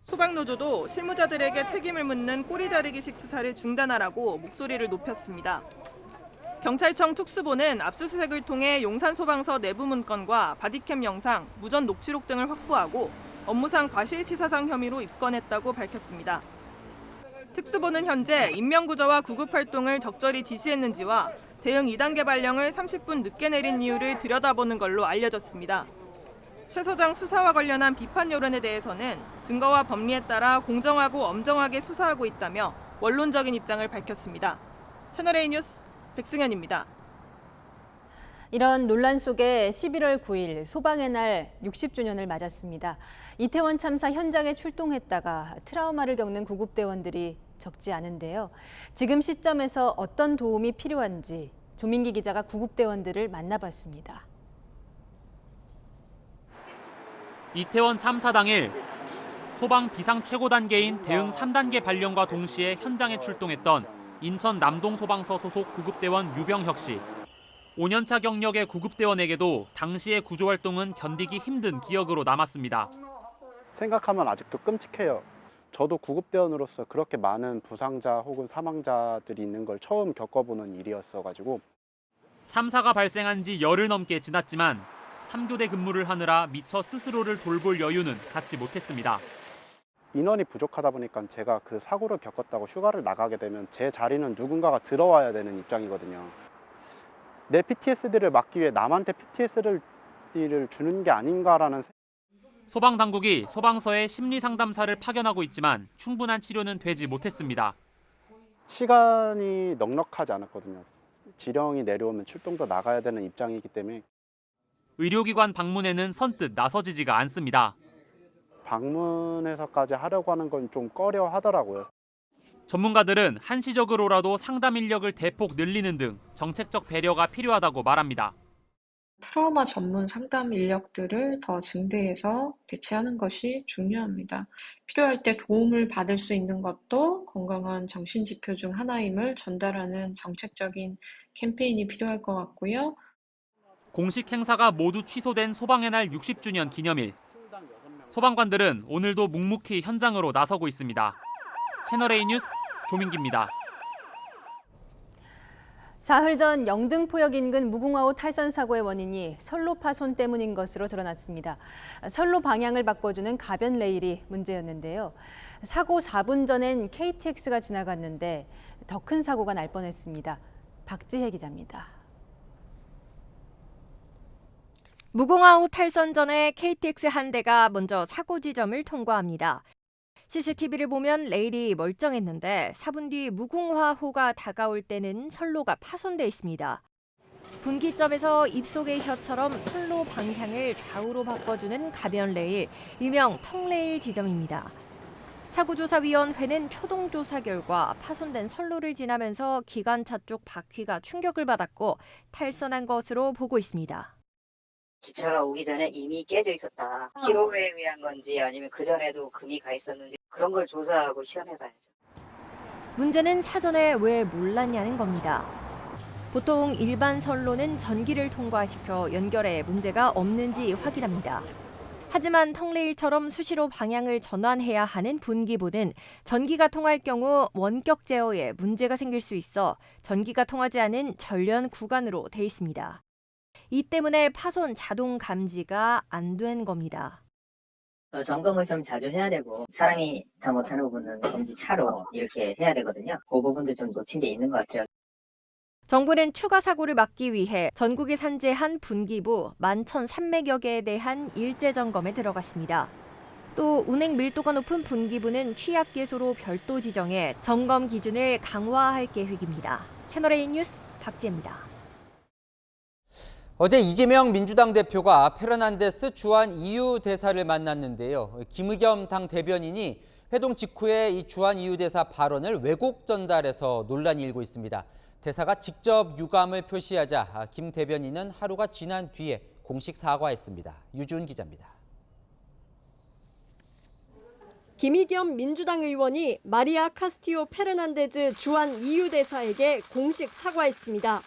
소방노조도 실무자들에게 책임을 묻는 꼬리 자르기식 수사를 중단하라고 목소리를 높였습니다. 경찰청 특수본은 압수수색을 통해 용산소방서 내부 문건과 바디캠 영상, 무전 녹취록 등을 확보하고 업무상 과실치사상 혐의로 입건했다고 밝혔습니다. 특수본은 현재 인명구조와 구급활동을 적절히 지시했는지와 대응 2단계 발령을 30분 늦게 내린 이유를 들여다보는 걸로 알려졌습니다. 최 서장 수사와 관련한 비판 여론에 대해서는 증거와 법리에 따라 공정하고 엄정하게 수사하고 있다며 원론적인 입장을 밝혔습니다. 채널A 뉴스 백승현입니다. 이런 논란 속에 11월 9일 소방의 날 60주년을 맞았습니다. 이태원 참사 현장에 출동했다가 트라우마를 겪는 구급대원들이 적지 않은데요. 지금 시점에서 어떤 도움이 필요한지 조민기 기자가 구급대원들을 만나봤습니다. 이태원 참사 당일 소방 비상 최고 단계인 대응 3단계 발령과 동시에 현장에 출동했던 인천 남동소방서 소속 구급대원 유병혁 씨. 5년차 경력의 구급대원에게도 당시의 구조활동은 견디기 힘든 기억으로 남았습니다. 생각하면 아직도 끔찍해요. 저도 구급대원으로서 그렇게 많은 부상자 혹은 사망자들이 있는 걸 처음 겪어보는 일이었어가지고. 참사가 발생한 지 열흘 넘게 지났지만 3교대 근무를 하느라 미처 스스로를 돌볼 여유는 갖지 못했습니다. 인원이 부족하다 보니까 제가 그 사고를 겪었다고 휴가를 나가게 되면 제 자리는 누군가가 들어와야 되는 입장이거든요. 내 PTSD를 막기 위해 남한테 PTSD를 주는 게 아닌가라는. 소방당국이 소방서에 심리상담사를 파견하고 있지만 충분한 치료는 되지 못했습니다. 시간이 넉넉하지 않았거든요. 지령이 내려오면 출동도 나가야 되는 입장이기 때문에. 의료기관 방문에는 선뜻 나서지지가 않습니다. 방문해서까지 하려고 하는 건 좀 꺼려 하더라고요. 전문가들은 한시적으로라도 상담 인력을 대폭 늘리는 등 정책적 배려가 필요하다고 말합니다. 트라우마 전문 상담 인력들을 더 증대해서 배치하는 것이 중요합니다. 필요할 때 도움을 받을 수 있는 것도 건강한 정신지표 중 하나임을 전달하는 정책적인 캠페인이 필요할 것 같고요. 공식 행사가 모두 취소된 소방의 날 60주년 기념일. 소방관들은 오늘도 묵묵히 현장으로 나서고 있습니다. 채널A 뉴스 조민기입니다. 사흘 전 영등포역 인근 무궁화호 탈선 사고의 원인이 선로 파손 때문인 것으로 드러났습니다. 선로 방향을 바꿔주는 가변 레일이 문제였는데요. 사고 4분 전엔 KTX가 지나갔는데 더 큰 사고가 날 뻔했습니다. 박지혜 기자입니다. 무궁화호 탈선 전에 KTX 한 대가 먼저 사고 지점을 통과합니다. CCTV를 보면 레일이 멀쩡했는데 4분 뒤 무궁화호가 다가올 때는 선로가 파손돼 있습니다. 분기점에서 입속의 혀처럼 선로 방향을 좌우로 바꿔주는 가변 레일, 일명 텅레일 지점입니다. 사고조사위원회는 초동 조사 결과 파손된 선로를 지나면서 기관차 쪽 바퀴가 충격을 받았고 탈선한 것으로 보고 있습니다. 기차가 오기 전에 이미 깨져 있었다. 피로에 의한 건지 아니면 그전에도 금이 가 있었는지 그런 걸 조사하고 시험해봐야죠. 문제는 사전에 왜 몰랐냐는 겁니다. 보통 일반 선로는 전기를 통과시켜 연결에 문제가 없는지 확인합니다. 하지만 텅레일처럼 수시로 방향을 전환해야 하는 분기부는 전기가 통할 경우 원격 제어에 문제가 생길 수 있어 전기가 통하지 않은 전련 구간으로 돼 있습니다. 이 때문에 파손 자동 감지가 안 된 겁니다. 점검을 좀 자주 해야 되고 사람이 다 못하는 부분은 검지 차로 이렇게 해야 되거든요. 그 부분도 좀 놓친 게 있는 것 같아요. 정부는 추가 사고를 막기 위해 전국에 산재한 분기부 11,300여 개에 대한 일제 점검에 들어갔습니다. 또 운행 밀도가 높은 분기부는 취약계소로 별도 지정해 점검 기준을 강화할 계획입니다. 채널A 뉴스 박지혜입니다. 어제 이재명 민주당 대표가 페르난데스 주한 EU 대사를 만났는데요. 김의겸 당 대변인이 회동 직후에 이 주한 EU 대사 발언을 왜곡 전달해서 논란이 일고 있습니다. 대사가 직접 유감을 표시하자 김 대변인은 하루가 지난 뒤에 공식 사과했습니다. 유준 기자입니다. 김의겸 민주당 의원이 마리아 카스티오 페르난데즈 주한 EU 대사에게 공식 사과했습니다.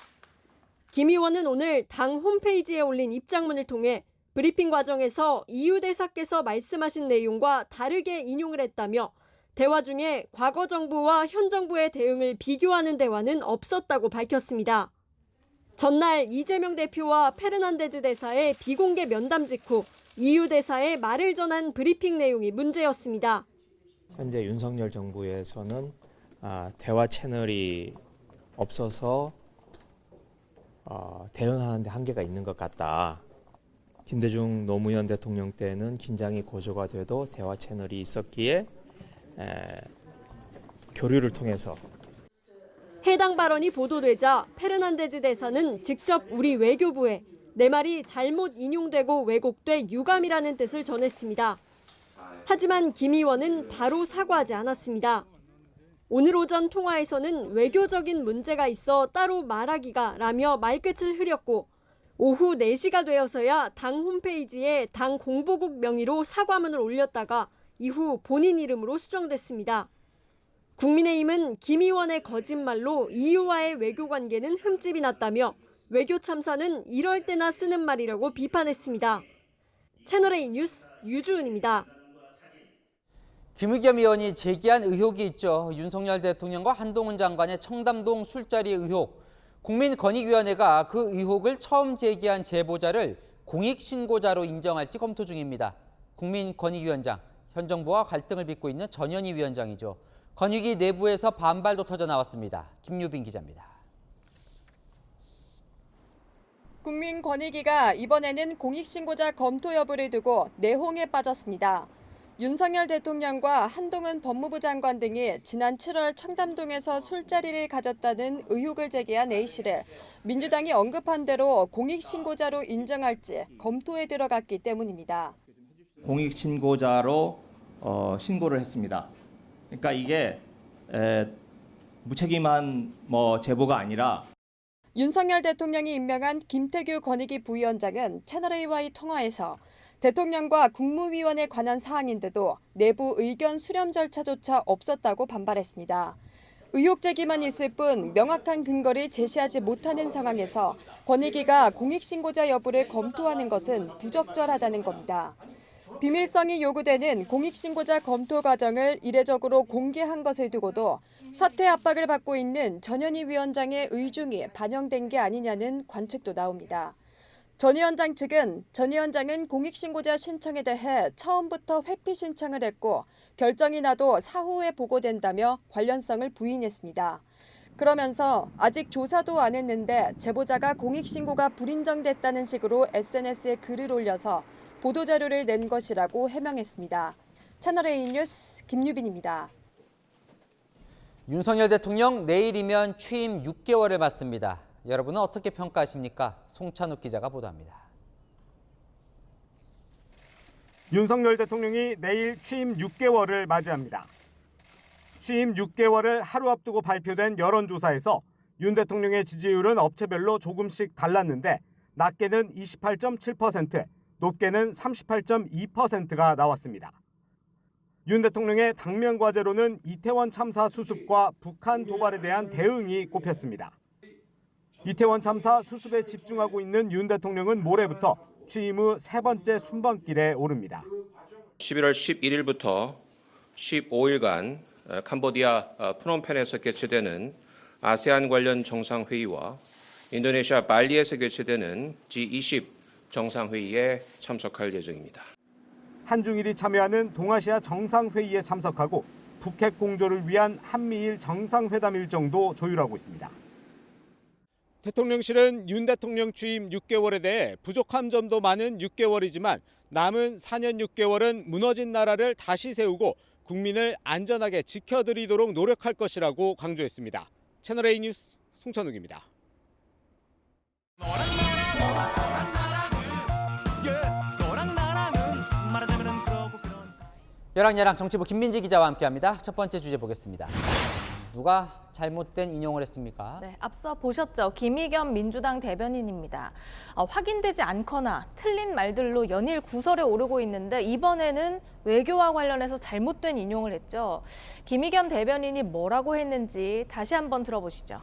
김 의원은 오늘 당 홈페이지에 올린 입장문을 통해 브리핑 과정에서 EU 대사께서 말씀하신 내용과 다르게 인용을 했다며 대화 중에 과거 정부와 현 정부의 대응을 비교하는 대화는 없었다고 밝혔습니다. 전날 이재명 대표와 페르난데즈 대사의 비공개 면담 직후 EU 대사의 말을 전한 브리핑 내용이 문제였습니다. 현재 윤석열 정부에서는 대화 채널이 없어서 대응하는 데 한계가 있는 것 같다. 김대중 노무현 대통령 때는 긴장이 고조가 돼도 대화 채널이 있었기에 교류를 통해서. 해당 발언이 보도되자 페르난데즈 대사는 직접 우리 외교부에 내 말이 잘못 인용되고 왜곡돼 유감이라는 뜻을 전했습니다. 하지만 김 의원은 바로 사과하지 않았습니다. 오늘 오전 통화에서는 외교적인 문제가 있어 따로 말하기가 라며 말끝을 흐렸고 오후 4시가 되어서야 당 홈페이지에 당 공보국 명의로 사과문을 올렸다가 이후 본인 이름으로 수정됐습니다. 국민의힘은 김 의원의 거짓말로 EU와의 외교 관계는 흠집이 났다며 외교 참사는 이럴 때나 쓰는 말이라고 비판했습니다. 채널A 뉴스 유주은입니다. 김의겸 의원이 제기한 의혹이 있죠. 윤석열 대통령과 한동훈 장관의 청담동 술자리 의혹. 국민권익위원회가 그 의혹을 처음 제기한 제보자를 공익신고자로 인정할지 검토 중입니다. 국민권익위원장, 현 정부와 갈등을 빚고 있는 전현희 위원장이죠. 권익위 내부에서 반발도 터져 나왔습니다. 김유빈 기자입니다. 국민권익위가 이번에는 공익신고자 검토 여부를 두고 내홍에 빠졌습니다. 윤석열 대통령과 한동훈 법무부 장관 등이 지난 7월 청담동에서 술자리를 가졌다는 의혹을 제기한 A씨를 민주당이 언급한 대로 공익신고자로 인정할지 검토에 들어갔기 때문입니다. 공익신고자로 신고를 했습니다. 그러니까 이게 무책임한 제보가 아니라 윤석열 대통령이 임명한 김태규 권익위 부위원장은 채널A와의 통화에서 대통령과 국무위원에 관한 사항인데도 내부 의견 수렴 절차조차 없었다고 반발했습니다. 의혹 제기만 있을 뿐 명확한 근거를 제시하지 못하는 상황에서 권익위가 공익신고자 여부를 검토하는 것은 부적절하다는 겁니다. 비밀성이 요구되는 공익신고자 검토 과정을 이례적으로 공개한 것을 두고도 사퇴 압박을 받고 있는 전현희 위원장의 의중이 반영된 게 아니냐는 관측도 나옵니다. 전 위원장 측은 전 위원장은 공익신고자 신청에 대해 처음부터 회피 신청을 했고 결정이 나도 사후에 보고된다며 관련성을 부인했습니다. 그러면서 아직 조사도 안 했는데 제보자가 공익신고가 불인정됐다는 식으로 SNS에 글을 올려서 보도자료를 낸 것이라고 해명했습니다. 채널A 뉴스 김유빈입니다. 윤석열 대통령 내일이면 취임 6개월을 맞습니다. 여러분은 어떻게 평가하십니까? 송찬욱 기자가 보도합니다. 윤석열 대통령이 내일 취임 6개월을 맞이합니다. 취임 6개월을 하루 앞두고 발표된 여론조사에서 윤 대통령의 지지율은 업체별로 조금씩 달랐는데 낮게는 28.7%, 높게는 38.2%가 나왔습니다. 윤 대통령의 당면 과제로는 이태원 참사 수습과 북한 도발에 대한 대응이 꼽혔습니다. 이태원 참사 수습에 집중하고 있는 윤 대통령은 모레부터 취임 후 세 번째 순번길에 오릅니다. 11월 11일부터 15일간 캄보디아 프놈펜에서 개최되는 아세안 관련 정상회의와 인도네시아 발리에서 개최되는 G20 정상회의에 참석할 예정입니다. 한중일이 참여하는 동아시아 정상회의에 참석하고 북핵 공조를 위한 한미일 정상회담 일정도 조율하고 있습니다. 대통령실은 윤 대통령 취임 6개월에 대해 부족한 점도 많은 6개월이지만 남은 4년 6개월은 무너진 나라를 다시 세우고 국민을 안전하게 지켜드리도록 노력할 것이라고 강조했습니다. 채널A 뉴스 송찬욱입니다. 열왕열왕 정치부 김민지 기자와 함께합니다. 첫 번째 주제 보겠습니다. 누가 잘못된 인용을 했습니까? 네, 앞서 보셨죠. 김의겸 민주당 대변인입니다. 확인되지 않거나 틀린 말들로 연일 구설에 오르고 있는데 이번에는 외교와 관련해서 잘못된 인용을 했죠. 김의겸 대변인이 뭐라고 했는지 다시 한번 들어보시죠.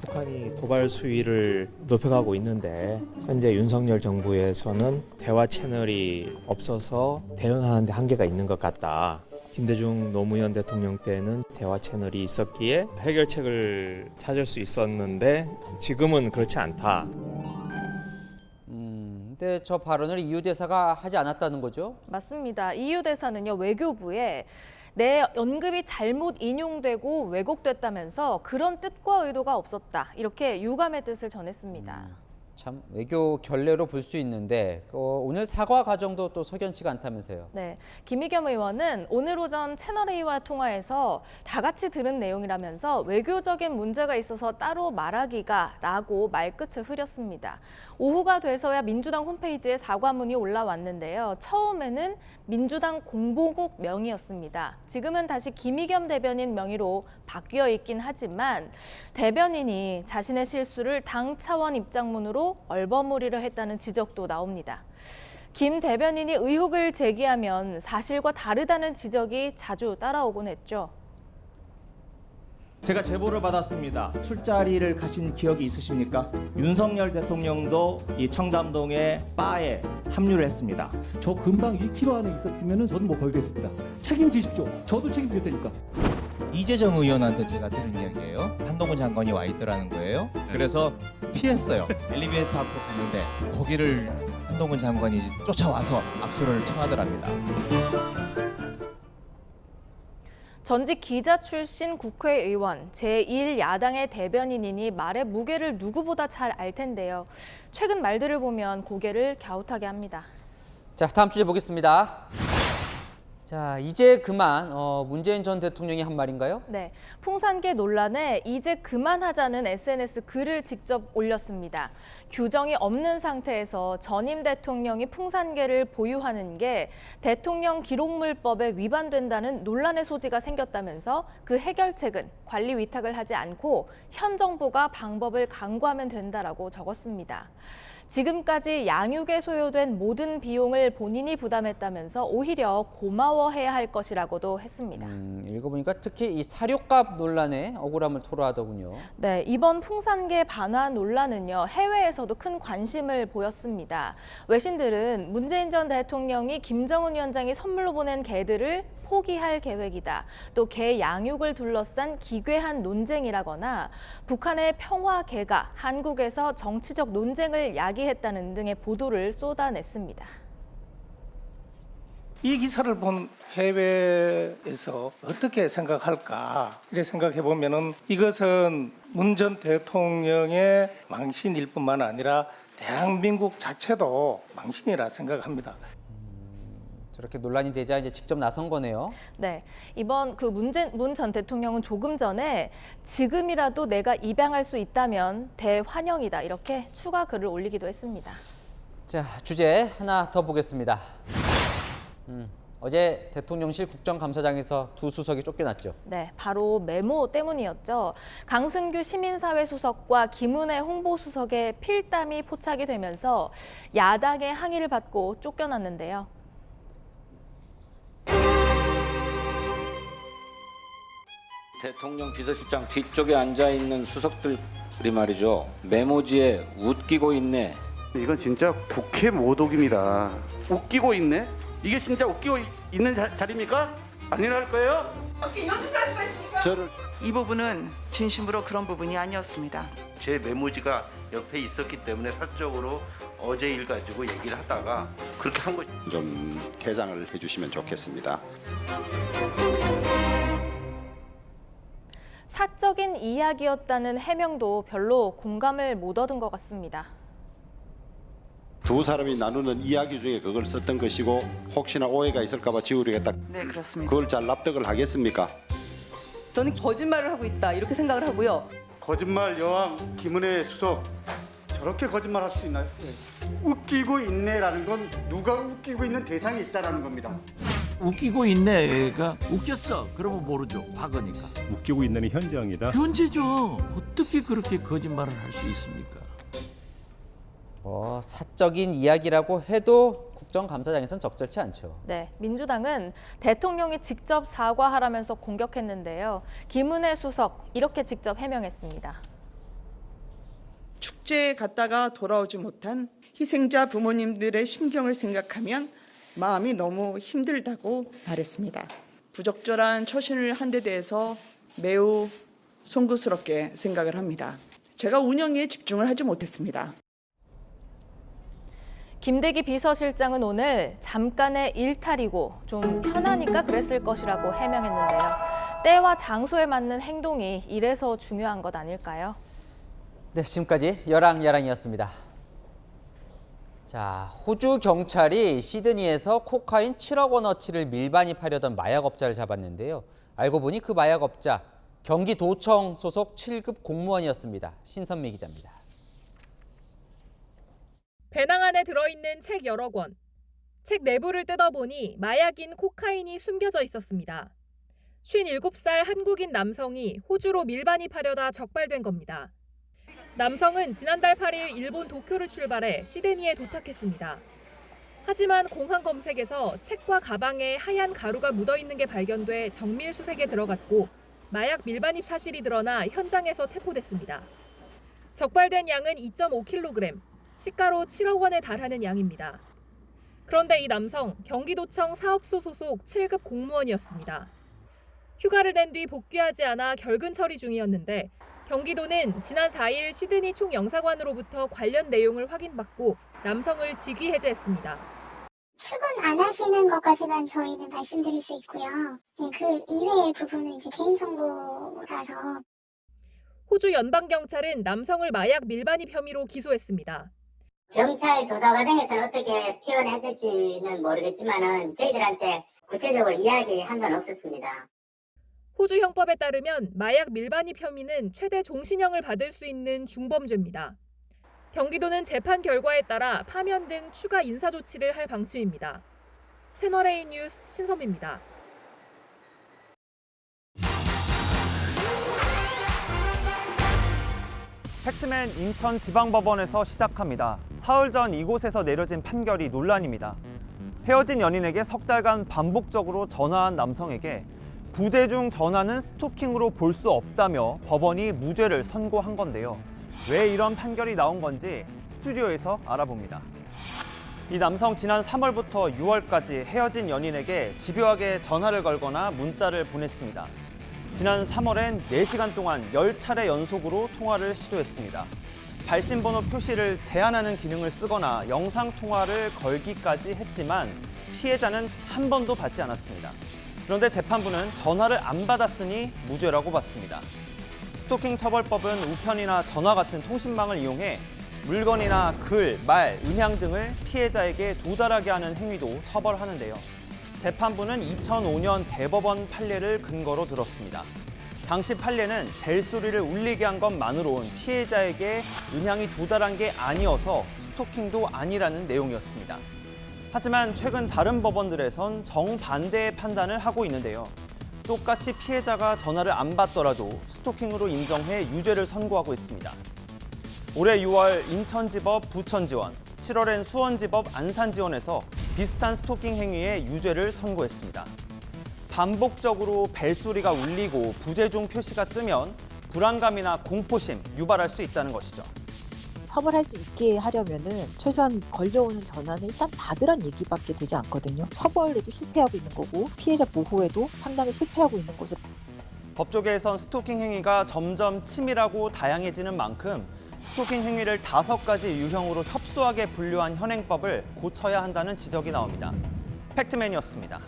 북한이 도발 수위를 높여가고 있는데 현재 윤석열 정부에서는 대화 채널이 없어서 대응하는 데 한계가 있는 것 같다. 김대중 노무현 대통령 때는 대화 채널이 있었기에 해결책을 찾을 수 있었는데 지금은 그렇지 않다. 근데 저 발언을 이유 대사가 하지 않았다는 거죠? 맞습니다. 이유 대사는요, 외교부에 내 언급이 잘못 인용되고 왜곡됐다면서 그런 뜻과 의도가 없었다. 이렇게 유감의 뜻을 전했습니다. 참 외교 결례로 볼 수 있는데 오늘 사과 과정도 또 석연치가 않다면서요. 네, 김의겸 의원은 오늘 오전 채널A와 통화에서 다 같이 들은 내용이라면서 외교적인 문제가 있어서 따로 말하기가 라고 말끝을 흐렸습니다. 오후가 돼서야 민주당 홈페이지에 사과문이 올라왔는데요. 처음에는 민주당 공보국 명의였습니다. 지금은 다시 김의겸 대변인 명의로 바뀌어 있긴 하지만 대변인이 자신의 실수를 당 차원 입장문으로 얼버무리려 했다는 지적도 나옵니다. 김 대변인이 의혹을 제기하면 사실과 다르다는 지적이 자주 따라오곤 했죠. 제가 제보를 받았습니다. 술자리를 가신 기억이 있으십니까? 윤석열 대통령도 이 청담동의 바에 합류를 했습니다. 저 금방 1km 안에 있었으면 저도 뭐 걸겠습니다. 책임지십시오. 저도 책임질 테니까. 이재정 의원한테 제가 들은 이야기예요. 한동훈 장관이 와 있더라는 거예요. 그래서 피했어요. 엘리베이터 앞으로 갔는데 거기를 한동훈 장관이 쫓아와서 압수를 청하더랍니다. 전직 기자 출신 국회의원, 제1야당의 대변인이니 말의 무게를 누구보다 잘 알 텐데요. 최근 말들을 보면 고개를 갸웃하게 합니다. 자, 다음 주제 보겠습니다. 자, 이제 그만 문재인 전 대통령이 한 말인가요? 네, 풍산계 논란에 이제 그만하자는 SNS 글을 직접 올렸습니다. 규정이 없는 상태에서 전임 대통령이 풍산계를 보유하는 게 대통령 기록물법에 위반된다는 논란의 소지가 생겼다면서 그 해결책은 관리 위탁을 하지 않고 현 정부가 방법을 강구하면 된다라고 적었습니다. 지금까지 양육에 소요된 모든 비용을 본인이 부담했다면서 오히려 고마워해야 할 것이라고도 했습니다. 읽어보니까 특히 이 사료값 논란에 억울함을 토로하더군요. 네, 이번 풍산계 반환 논란은요, 해외에서도 큰 관심을 보였습니다. 외신들은 문재인 전 대통령이 김정은 위원장이 선물로 보낸 개들을 포기할 계획이다. 또 개 양육을 둘러싼 기괴한 논쟁이라거나 북한의 평화 개가 한국에서 정치적 논쟁을 야기했다는 등의 보도를 쏟아냈습니다. 이 기사를 본 해외에서 어떻게 생각할까 이렇게 생각해 보면은 이것은 문 전 대통령의 망신일 뿐만 아니라 대한민국 자체도 망신이라 생각합니다. 저렇게 논란이 되자 이제 직접 나선 거네요. 네, 이번 문 전 대통령은 조금 전에 지금이라도 내가 입양할 수 있다면 대환영이다 이렇게 추가 글을 올리기도 했습니다. 자, 주제 하나 더 보겠습니다. 어제 대통령실 국정감사장에서 두 수석이 쫓겨났죠. 네, 바로 메모 때문이었죠. 강승규 시민사회 수석과 김은혜 홍보수석의 필담이 포착이 되면서 야당의 항의를 받고 쫓겨났는데요. 대통령 비서실장 뒤쪽에 앉아있는 수석들이 말이죠. 메모지에 웃기고 있네. 이건 진짜 국회 모독입니다. 웃기고 있네? 이게 진짜 웃기고 있는 자리입니까? 아니랄 거예요? 어떻게 이런 짓을 할 수가 있습니까? 이 부분은 진심으로 그런 부분이 아니었습니다. 제 메모지가 옆에 있었기 때문에 사적으로 어제 일 가지고 얘기를 하다가 그렇게 한 거죠. 좀 개장을 해주시면 좋겠습니다. 사적인 이야기였다는 해명도 별로 공감을 못 얻은 것 같습니다. 두 사람이 나누는 이야기 중에 그걸 썼던 것이고 혹시나 오해가 있을까 봐 지우려겠다. 네, 그렇습니다. 그걸 잘 납득을 하겠습니까? 저는 거짓말을 하고 있다 이렇게 생각을 하고요. 거짓말 여왕 김은혜 수석 저렇게 거짓말 할 수 있나요? 웃기고 있네라는 건 누가 웃기고 있는 대상이 있다라는 겁니다. 웃기고 있네가 웃겼어. 그러면 모르죠. 과거니까. 웃기고 있는 현장이다. 현재죠. 어떻게 그렇게 거짓말을 할 수 있습니까? 사적인 이야기라고 해도 국정감사장에선 적절치 않죠. 네, 민주당은 대통령이 직접 사과하라면서 공격했는데요. 김은혜 수석 이렇게 직접 해명했습니다. 축제에 갔다가 돌아오지 못한 희생자 부모님들의 심경을 생각하면 마음이 너무 힘들다고 말했습니다. 부적절한 처신을 한 데 대해서 매우 송구스럽게 생각을 합니다. 제가 운영에 집중을 하지 못했습니다. 김대기 비서실장은 오늘 잠깐의 일탈이고 좀 편하니까 그랬을 것이라고 해명했는데요. 때와 장소에 맞는 행동이 이래서 중요한 것 아닐까요? 네, 지금까지 여랑야랑이었습니다. 자, 호주 경찰이 시드니에서 코카인 7억 원어치를 밀반입하려던 마약업자를 잡았는데요. 알고 보니 그 마약업자 경기도청 소속 7급 공무원이었습니다. 신선미 기자입니다. 배낭 안에 들어있는 책 여러 권. 책 내부를 뜯어보니 마약인 코카인이 숨겨져 있었습니다. 57살 한국인 남성이 호주로 밀반입하려다 적발된 겁니다. 남성은 지난달 8일 일본 도쿄를 출발해 시드니에 도착했습니다. 하지만 공항 검색에서 책과 가방에 하얀 가루가 묻어있는 게 발견돼 정밀 수색에 들어갔고 마약 밀반입 사실이 드러나 현장에서 체포됐습니다. 적발된 양은 2.5kg, 시가로 7억 원에 달하는 양입니다. 그런데 이 남성 경기도청 사업소 소속 7급 공무원이었습니다. 휴가를 낸 뒤 복귀하지 않아 결근 처리 중이었는데 경기도는 지난 4일 시드니 총영사관으로부터 관련 내용을 확인받고 남성을 직위 해제했습니다. 출근 안 하시는 것까지만 저희는 말씀드릴 수 있고요. 그 이외의 부분은 이제 개인정보라서. 호주 연방경찰은 남성을 마약 밀반입 혐의로 기소했습니다. 경찰 조사 과정에서는 어떻게 표현했을지는 모르겠지만은 저희들한테 구체적으로 이야기한 건 없었습니다. 호주 형법에 따르면 마약 밀반입 혐의는 최대 종신형을 받을 수 있는 중범죄입니다. 경기도는 재판 결과에 따라 파면 등 추가 인사 조치를 할 방침입니다. 채널A 뉴스 신선미입니다. 팩트맨 인천지방법원에서 시작합니다. 사흘 전 이곳에서 내려진 판결이 논란입니다. 헤어진 연인에게 석 달간 반복적으로 전화한 남성에게 부재 중 전화는 스토킹으로 볼 수 없다며 법원이 무죄를 선고한 건데요. 왜 이런 판결이 나온 건지 스튜디오에서 알아봅니다. 이 남성 지난 3월부터 6월까지 헤어진 연인에게 집요하게 전화를 걸거나 문자를 보냈습니다. 지난 3월엔 4시간 동안 10차례 연속으로 통화를 시도했습니다. 발신번호 표시를 제한하는 기능을 쓰거나 영상통화를 걸기까지 했지만 피해자는 한 번도 받지 않았습니다. 그런데 재판부는 전화를 안 받았으니 무죄라고 봤습니다. 스토킹 처벌법은 우편이나 전화 같은 통신망을 이용해 물건이나 글, 말, 음향 등을 피해자에게 도달하게 하는 행위도 처벌하는데요. 재판부는 2005년 대법원 판례를 근거로 들었습니다. 당시 판례는 벨소리를 울리게 한 것만으로는 피해자에게 음향이 도달한 게 아니어서 스토킹도 아니라는 내용이었습니다. 하지만 최근 다른 법원들에선 정반대의 판단을 하고 있는데요. 똑같이 피해자가 전화를 안 받더라도 스토킹으로 인정해 유죄를 선고하고 있습니다. 올해 6월 인천지법 부천지원, 7월엔 수원지법 안산지원에서 비슷한 스토킹 행위에 유죄를 선고했습니다. 반복적으로 벨소리가 울리고 부재 중 표시가 뜨면 불안감이나 공포심 유발할 수 있다는 것이죠. 처벌할 수 있게 하려면은 최소한 걸려오는 전화는 일단 받으란 얘기밖에 되지 않거든요. 처벌에도 실패하고 있는 거고 피해자 보호에도 상당히 실패하고 있는 것으로. 법조계에선 스토킹 행위가 점점 치밀하고 다양해지는 만큼 스토킹 행위를 5가지 유형으로 협소하게 분류한 현행법을 고쳐야 한다는 지적이 나옵니다. 팩트맨이었습니다.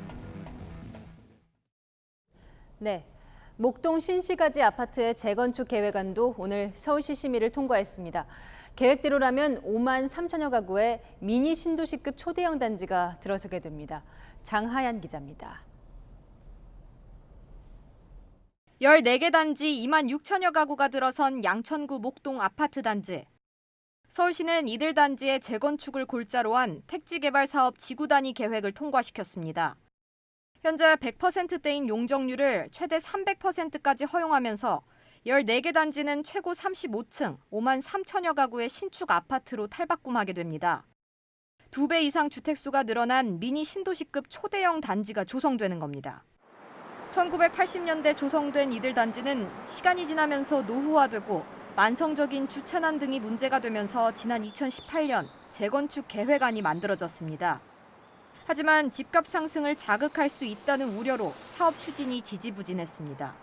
네, 목동 신시가지 아파트의 재건축 계획안도 오늘 서울시 심의를 통과했습니다. 계획대로라면 5만 3천여 가구의 미니 신도시급 초대형 단지가 들어서게 됩니다. 장하얀 기자입니다. 14개 단지 2만 6천여 가구가 들어선 양천구 목동 아파트 단지. 서울시는 이들 단지의 재건축을 골자로 한 택지개발 사업 지구 단위 계획을 통과시켰습니다. 현재 100%대인 용적률을 최대 300%까지 허용하면서 14개 단지는 최고 35층, 5만 3천여 가구의 신축 아파트로 탈바꿈하게 됩니다. 2배 이상 주택수가 늘어난 미니 신도시급 초대형 단지가 조성되는 겁니다. 1980년대 조성된 이들 단지는 시간이 지나면서 노후화되고 만성적인 주차난 등이 문제가 되면서 지난 2018년 재건축 계획안이 만들어졌습니다. 하지만 집값 상승을 자극할 수 있다는 우려로 사업 추진이 지지부진했습니다.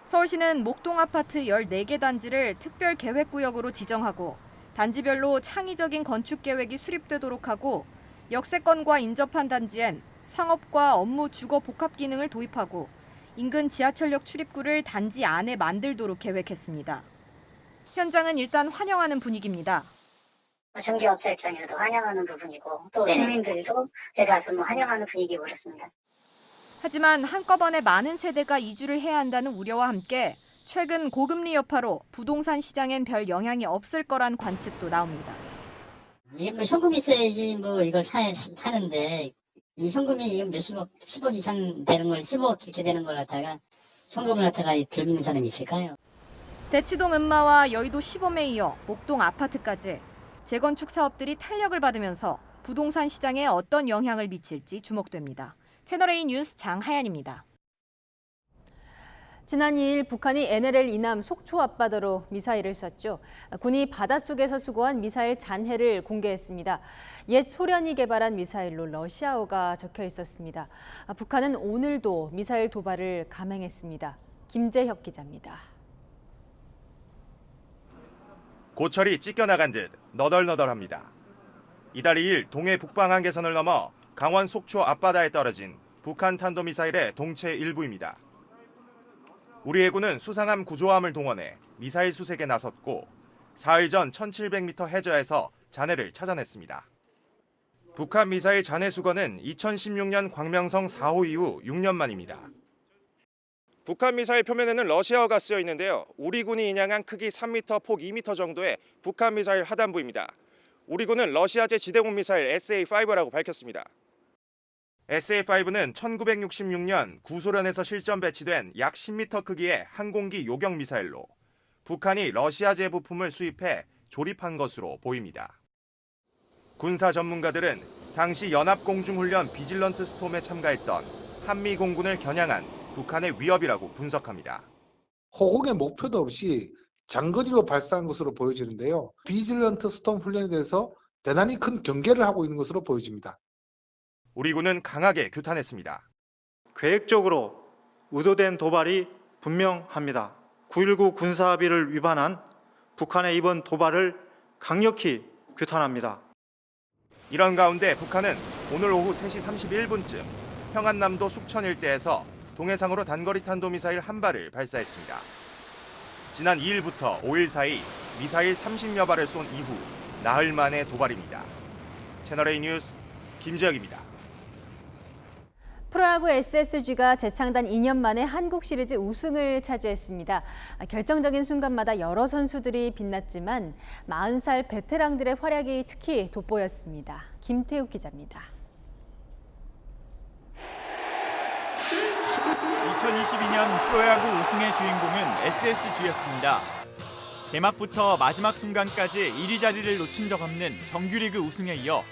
서울시는 목동 아파트 14개 단지를 특별 계획구역으로 지정하고 단지별로 창의적인 건축 계획이 수립되도록 하고 역세권과 인접한 단지엔 상업과 업무 주거 복합 기능을 도입하고 인근 지하철역 출입구를 단지 안에 만들도록 계획했습니다. 현장은 일단 환영하는 분위기입니다. 전기업자 입장에서도 환영하는 부분이고 또 시민들도 대다수 환영하는 분위기고 그렇습니다. 하지만 한꺼번에 많은 세대가 이주를 해야 한다는 우려와 함께 최근 고금리 여파로 부동산 시장엔 별 영향이 없을 거란 관측도 나옵니다. 이게 현금이 있어야지 이걸 사는데 이 현금이 몇십억, 10억 이상 되는 걸 15억 이렇게 되는 걸 갖다가 현금을 갖다가 들고 있는 사람이 있을까요? 대치동 은마와 여의도 시범에 이어 목동 아파트까지 재건축 사업들이 탄력을 받으면서 부동산 시장에 어떤 영향을 미칠지 주목됩니다. 채널A 뉴스 장하얀입니다. 지난 2일 북한이 NLL 이남 속초 앞바다로 미사일을 쐈죠. 군이 바닷속에서 수거한 미사일 잔해를 공개했습니다. 옛 소련이 개발한 미사일로 러시아어가 적혀 있었습니다. 북한은 오늘도 미사일 도발을 감행했습니다. 김재혁 기자입니다. 고철이 찢겨나간 듯 너덜너덜합니다. 이달 2일 동해 북방 한계선을 넘어 강원 속초 앞바다에 떨어진 북한 탄도미사일의 동체 일부입니다. 우리 해군은 수상함 구조함을 동원해 미사일 수색에 나섰고 사흘 전 1700m 해저에서 잔해를 찾아냈습니다. 북한 미사일 잔해 수거는 2016년 광명성 4호 이후 6년 만입니다. 북한 미사일 표면에는 러시아어가 쓰여 있는데요. 우리 군이 인양한 크기 3m, 폭 2m 정도의 북한 미사일 하단부입니다. 우리 군은 러시아제 지대공 미사일 SA-5라고 밝혔습니다. SA-5는 1966년 구소련에서 실전 배치된 약 10m 크기의 항공기 요격 미사일로 북한이 러시아제 부품을 수입해 조립한 것으로 보입니다. 군사 전문가들은 당시 연합공중훈련 비질런트 스톰에 참가했던 한미 공군을 겨냥한 북한의 위협이라고 분석합니다. 허공에 목표도 없이 장거리로 발사한 것으로 보여지는데요. 비질런트 스톰 훈련에 대해서 대단히 큰 경계를 하고 있는 것으로 보여집니다. 우리 군은 강하게 규탄했습니다. 계획적으로 의도된 도발이 분명합니다. 9.19 군사합의를 위반한 북한의 이번 도발을 강력히 규탄합니다. 이런 가운데 북한은 오늘 오후 3시 31분쯤 평안남도 숙천 일대에서 동해상으로 단거리 탄도미사일 한 발을 발사했습니다. 지난 2일부터 5일 사이 미사일 30여 발을 쏜 이후 나흘 만의 도발입니다. 채널A 뉴스 김지혁입니다. 프로야구 SSG가 재창단 2년 만에 한국 시리즈 우승을 차지했습니다. 결정적인 순간마다 여러 선수들이 빛났지만 40살 베테랑들의 활약이 특히 돋보였습니다. 김태욱 기자입니다. 2022년 프로야구 우승의 주인공은 SSG였습니다. 개막부터 마지막 순간까지 1위 자리를 놓친 적 없는 정규리그 우승에 이어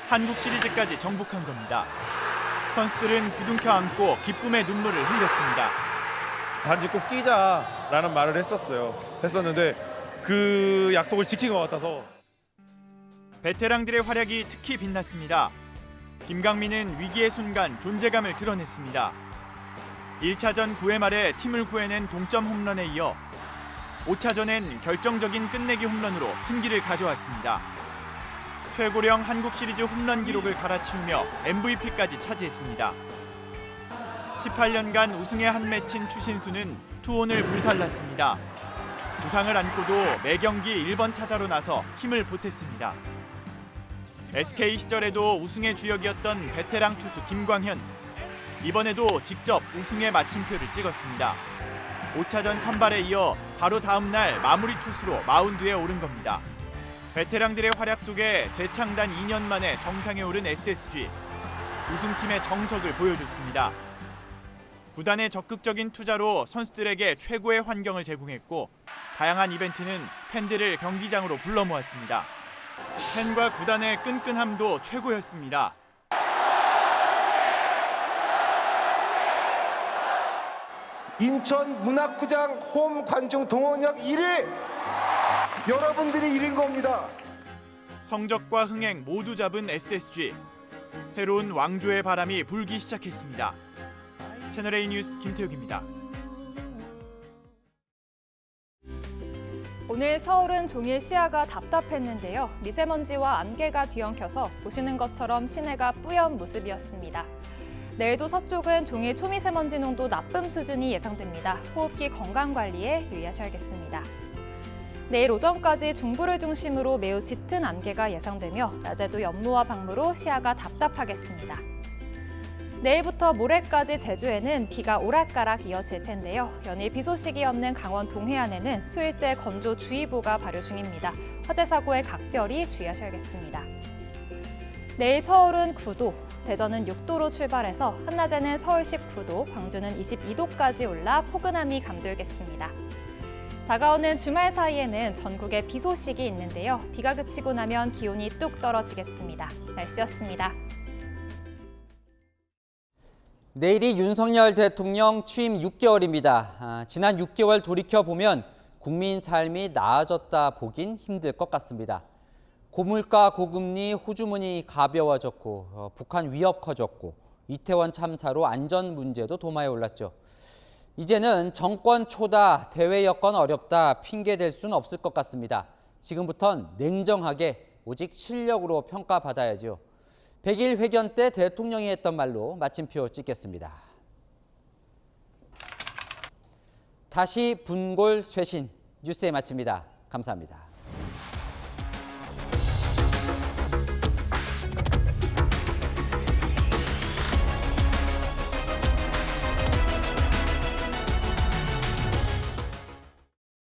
한국 시리즈까지 정복한 겁니다. 선수들은 부둥켜 안고 기쁨의 눈물을 흘렸습니다. 단지 꼭 뛰자라는 말을 했었는데 그 약속을 지킨 것 같아서. 베테랑들의 활약이 특히 빛났습니다. 김강민은 위기의 순간 존재감을 드러냈습니다. 1차전 9회 말에 팀을 구해낸 동점 홈런에 이어 5차전엔 결정적인 끝내기 홈런으로 승기를 가져왔습니다. 최고령 한국 시리즈 홈런 기록을 갈아치우며 MVP까지 차지했습니다. 18년간 우승에 한 맺힌 추신수는 투혼을 불살랐습니다. 부상을 안고도 매 경기 1번 타자로 나서 힘을 보탰습니다. SK 시절에도 우승의 주역이었던 베테랑 투수 김광현. 이번에도 직접 우승의 마침표를 찍었습니다. 5차전 선발에 이어 바로 다음 날 마무리 투수로 마운드에 오른 겁니다. 베테랑들의 활약 속에 재창단 2년 만에 정상에 오른 SSG. 우승팀의 정석을 보여줬습니다. 구단의 적극적인 투자로 선수들에게 최고의 환경을 제공했고 다양한 이벤트는 팬들을 경기장으로 불러 모았습니다. 팬과 구단의 끈끈함도 최고였습니다. 인천 문학구장 홈 관중 동원력 1위! 여러분들이 이긴 겁니다. 성적과 흥행 모두 잡은 SSG. 새로운 왕조의 바람이 불기 시작했습니다. 채널A 뉴스 김태욱입니다. 오늘 서울은 종일 시야가 답답했는데요. 미세먼지와 안개가 뒤엉켜서 보시는 것처럼 시내가 뿌연 모습이었습니다. 내일도 서쪽은 종일 초미세먼지 농도 나쁨 수준이 예상됩니다. 호흡기 건강관리에 유의하셔야겠습니다. 내일 오전까지 중부를 중심으로 매우 짙은 안개가 예상되며 낮에도 연무와 방무로 시야가 답답하겠습니다. 내일부터 모레까지 제주에는 비가 오락가락 이어질 텐데요. 연일 비 소식이 없는 강원 동해안에는 수일째 건조주의보가 발효 중입니다. 화재 사고에 각별히 주의하셔야겠습니다. 내일 서울은 9도, 대전은 6도로 출발해서 한낮에는 서울 19도, 광주는 22도까지 올라 포근함이 감돌겠습니다. 다가오는 주말 사이에는 전국에 비 소식이 있는데요. 비가 그치고 나면 기온이 뚝 떨어지겠습니다. 날씨였습니다. 내일이 윤석열 대통령 취임 6개월입니다. 지난 6개월 돌이켜보면 국민 삶이 나아졌다 보긴 힘들 것 같습니다. 고물가, 고금리, 호주머니 가벼워졌고 북한 위협 커졌고 이태원 참사로 안전 문제도 도마에 올랐죠. 이제는 정권 초다, 대외 여건 어렵다 핑계댈 수는 없을 것 같습니다. 지금부턴 냉정하게 오직 실력으로 평가받아야죠. 100일 회견 때 대통령이 했던 말로 마침표 찍겠습니다. 다시 분골 쇄신 뉴스에 마칩니다. 감사합니다.